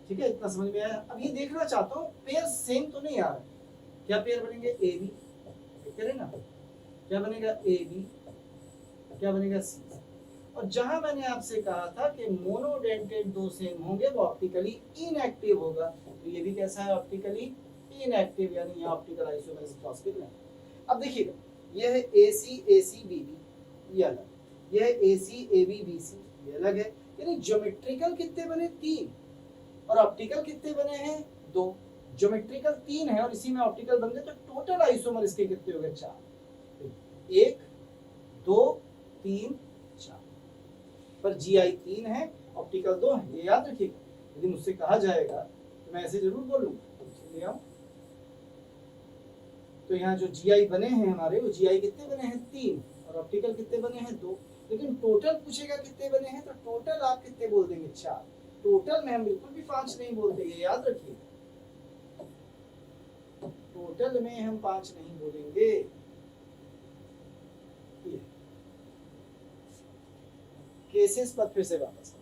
ठीक है, इतना समझ में आया। अब ये देखना चाहता हूँ पेयर सेम तो नहीं आ रहा है। क्या पेयर बनेंगे? ए बी, कह रहे ना, क्या बनेगा? ए बी, क्या बनेगा? सी। और जहां मैंने आपसे कहा था कि मोनोडेंटेड दो सेम होंगे वो ऑप्टिकली इनएक्टिव होगा, तो ये भी कैसा है? ऑप्टिकली इनएक्टिव, यानी यहाँ ऑप्टिकल आइसोमेरिज पॉसिबल है। अब देखिएगा, यह है ए सी बी बी, ये अलग, यह है ए सी ए बी बी सी, ये अलग है। यानी ज्योमेट्रिकल कितने बने? 3, और ऑप्टिकल कितने बने हैं? 2। ज्योमेट्रिकल 3 है और इसी में ऑप्टिकल बन गए, तो टोटल आइसोमर इसके कितने हो गए? 4। 1 2 3 4, पर GI 3 है, ऑप्टिकल 2 है, ये याद रखिएगा। यदि मुझसे कहा जाएगा तो मैं ऐसे जरूर बोलूंगा, ले आओ। तो यहाँ जो GI बने हैं हमारे, वो GI कितने बने हैं? 3, और ऑप्टिकल कितने बने हैं? 2। लेकिन टोटल पूछेगा कितने बने हैं, तो टोटल आप कितने बोल देंगे? 4। टोटल में हम बिल्कुल भी 5 नहीं बोलते, ये याद रखिए। टोटल में हम 5 नहीं बोलेंगे। केसेस पर फिर से वापस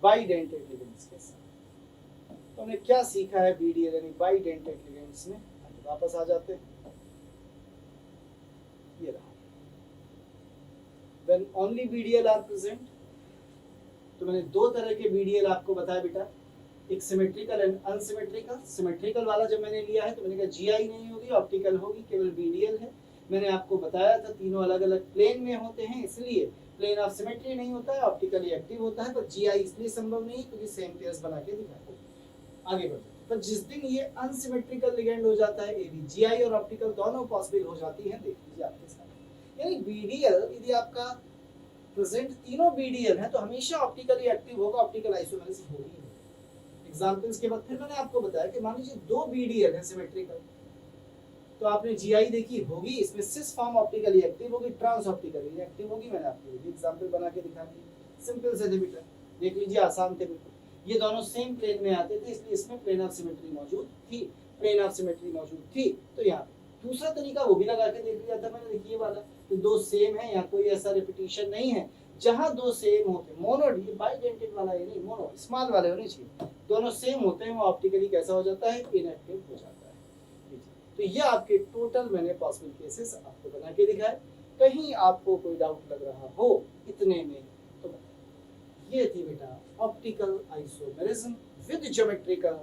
बाइडेंटेड लिगेंड्स के साथ तो हमने क्या सीखा है? BDL यानी बाइडेंटेड लिगेंड्स में। वापस आ जाते हैं, ये रहा। When only BDL are present, तो मैंने 2 तरह के BDL आपको बताया बेटा, एक सिमेट्रिकल एंड अनसिमेट्रिकल। सिमेट्रिकल वाला जब मैंने लिया है तो मैंने कहा GI नहीं होगी, ऑप्टिकल होगी, केवल BDL है। मैंने आपको बताया था तीनों अलग अलग प्लेन में होते हैं, इसलिए प्लेन ऑफ सिमेट्री नहीं होता है, ऑप्टिकली एक्टिव होता है, पर GI इसलिए संभव नहीं क्योंकि सेम पेयर्स बना के दिखाते हैं। आगे बढ़ते हैं, पर जिस दिन ये अनसिमेट्रिकल लिगेंड हो जाता है, AB GI और ऑप्टिकल दोनों पॉसिबल हो जाती है। देख लीजिए आपके साथ, यानी BDL यदि आपका प्रेजेंट तीनों BDL है तो हमेशा ऑप्टिकली एक्टिव होगा, ऑप्टिकल आइसोमेरिज होगी। एग्जांपल्स के बाद फिर मैंने आपको बताया कि मान लीजिए 2 BDL है सिमेट्रिकल, तो आपने GI देखी होगी, इसमें सिस फॉर्म ऑप्टिकली एक्टिव होगी, ट्रांस ऑप्टिकली एक्टिव होगी। मैंने आपको एग्जांपल बना के दिखा दिया, सिंपल से थे बेटा, देख लीजिए, आसान थे बिल्कुल। ये दोनों सेम प्लेन में आते थे, इसलिए इसमें प्लेन ऑफ सिमेट्री मौजूद थी, प्लेन ऑफ सिमेट्री मौजूद थी। तो यहाँ दूसरा तरीका वो भी लगा के देख लिया था मैंने, देखिए वाला, तो 2 सेम है, यहाँ कोई ऐसा रिपीटिशन नहीं है। जहां 2 सेम होते, मोनो, ये बाइडेंटेड वाला ये नहीं, मोनो स्मॉल वाले होने चाहिए, दोनों सेम होते हैं, वो ऑप्टिकली कैसा हो जाता है? इनएक्टिव हो जाता है। तो ये आपके टोटल मैंने पॉसिबल केसेस आपको बना के दिखाए। कहीं आपको कोई डाउट लग रहा हो इतने में तो बताइए। ये थी बेटा ऑप्टिकल आइसोमेरिज्म विद ज्योमेट्रिकल।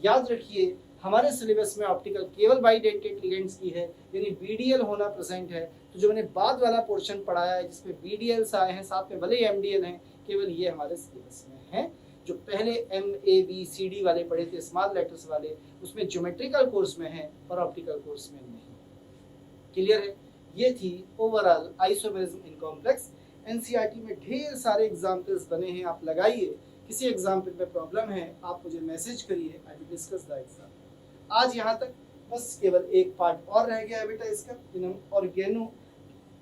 याद रखिए, हमारे सिलेबस में ऑप्टिकल केवल बाइडेंटेड लिगेंड्स की है, यानी BDL होना प्रेजेंट है। तो जो मैंने बाद वाला पोर्शन पढ़ाया है जिसमें BDLs आए हैं, साथ में भले ही MDL हैं, केवल ये हमारे सिलेबस में है। जो पहले MABCD वाले पढ़े थे, स्मॉल लेटर्स वाले, उसमें ज्योमेट्रिकल कोर्स में है और ऑप्टिकल कोर्स में नहीं। क्लियर है? ये थी overall isomerism in complex. NCERT में ढेर सारे एग्जाम्पल्स बने हैं, आप लगाइए। किसी एग्जाम्पल में प्रॉब्लम है आप मुझे मैसेज करिए, I will discuss the exam. आज यहाँ तक बस केवल एक पार्ट और रह गया है बेटा इसका, जिन्हें हम ऑर्गेनो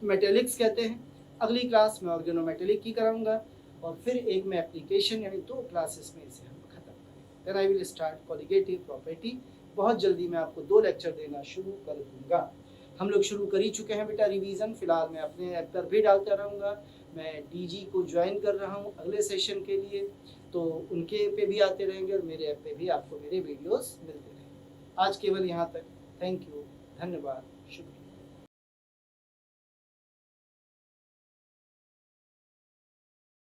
मेटेलिक्स कहते हैं। अगली क्लास में ऑर्गेनो मेटेलिक की कराऊंगा और फिर एक में एप्लीकेशन, यानी 2 क्लासेस में इसे हम खत्म करेंगे। Then I will start colligative property. बहुत जल्दी मैं आपको 2 लेक्चर देना शुरू कर दूंगा। हम लोग शुरू कर ही चुके हैं बेटा रिवीजन। फिलहाल मैं अपने ऐप पर भी डालता रहूँगा। मैं DG को ज्वाइन कर रहा हूँ अगले सेशन के लिए, तो उनके पे भी आते रहेंगे और मेरे ऐप पे भी आपको मेरे वीडियोस मिलते रहेंगे। आज केवल यहाँ तक। थैंक यू, धन्यवाद।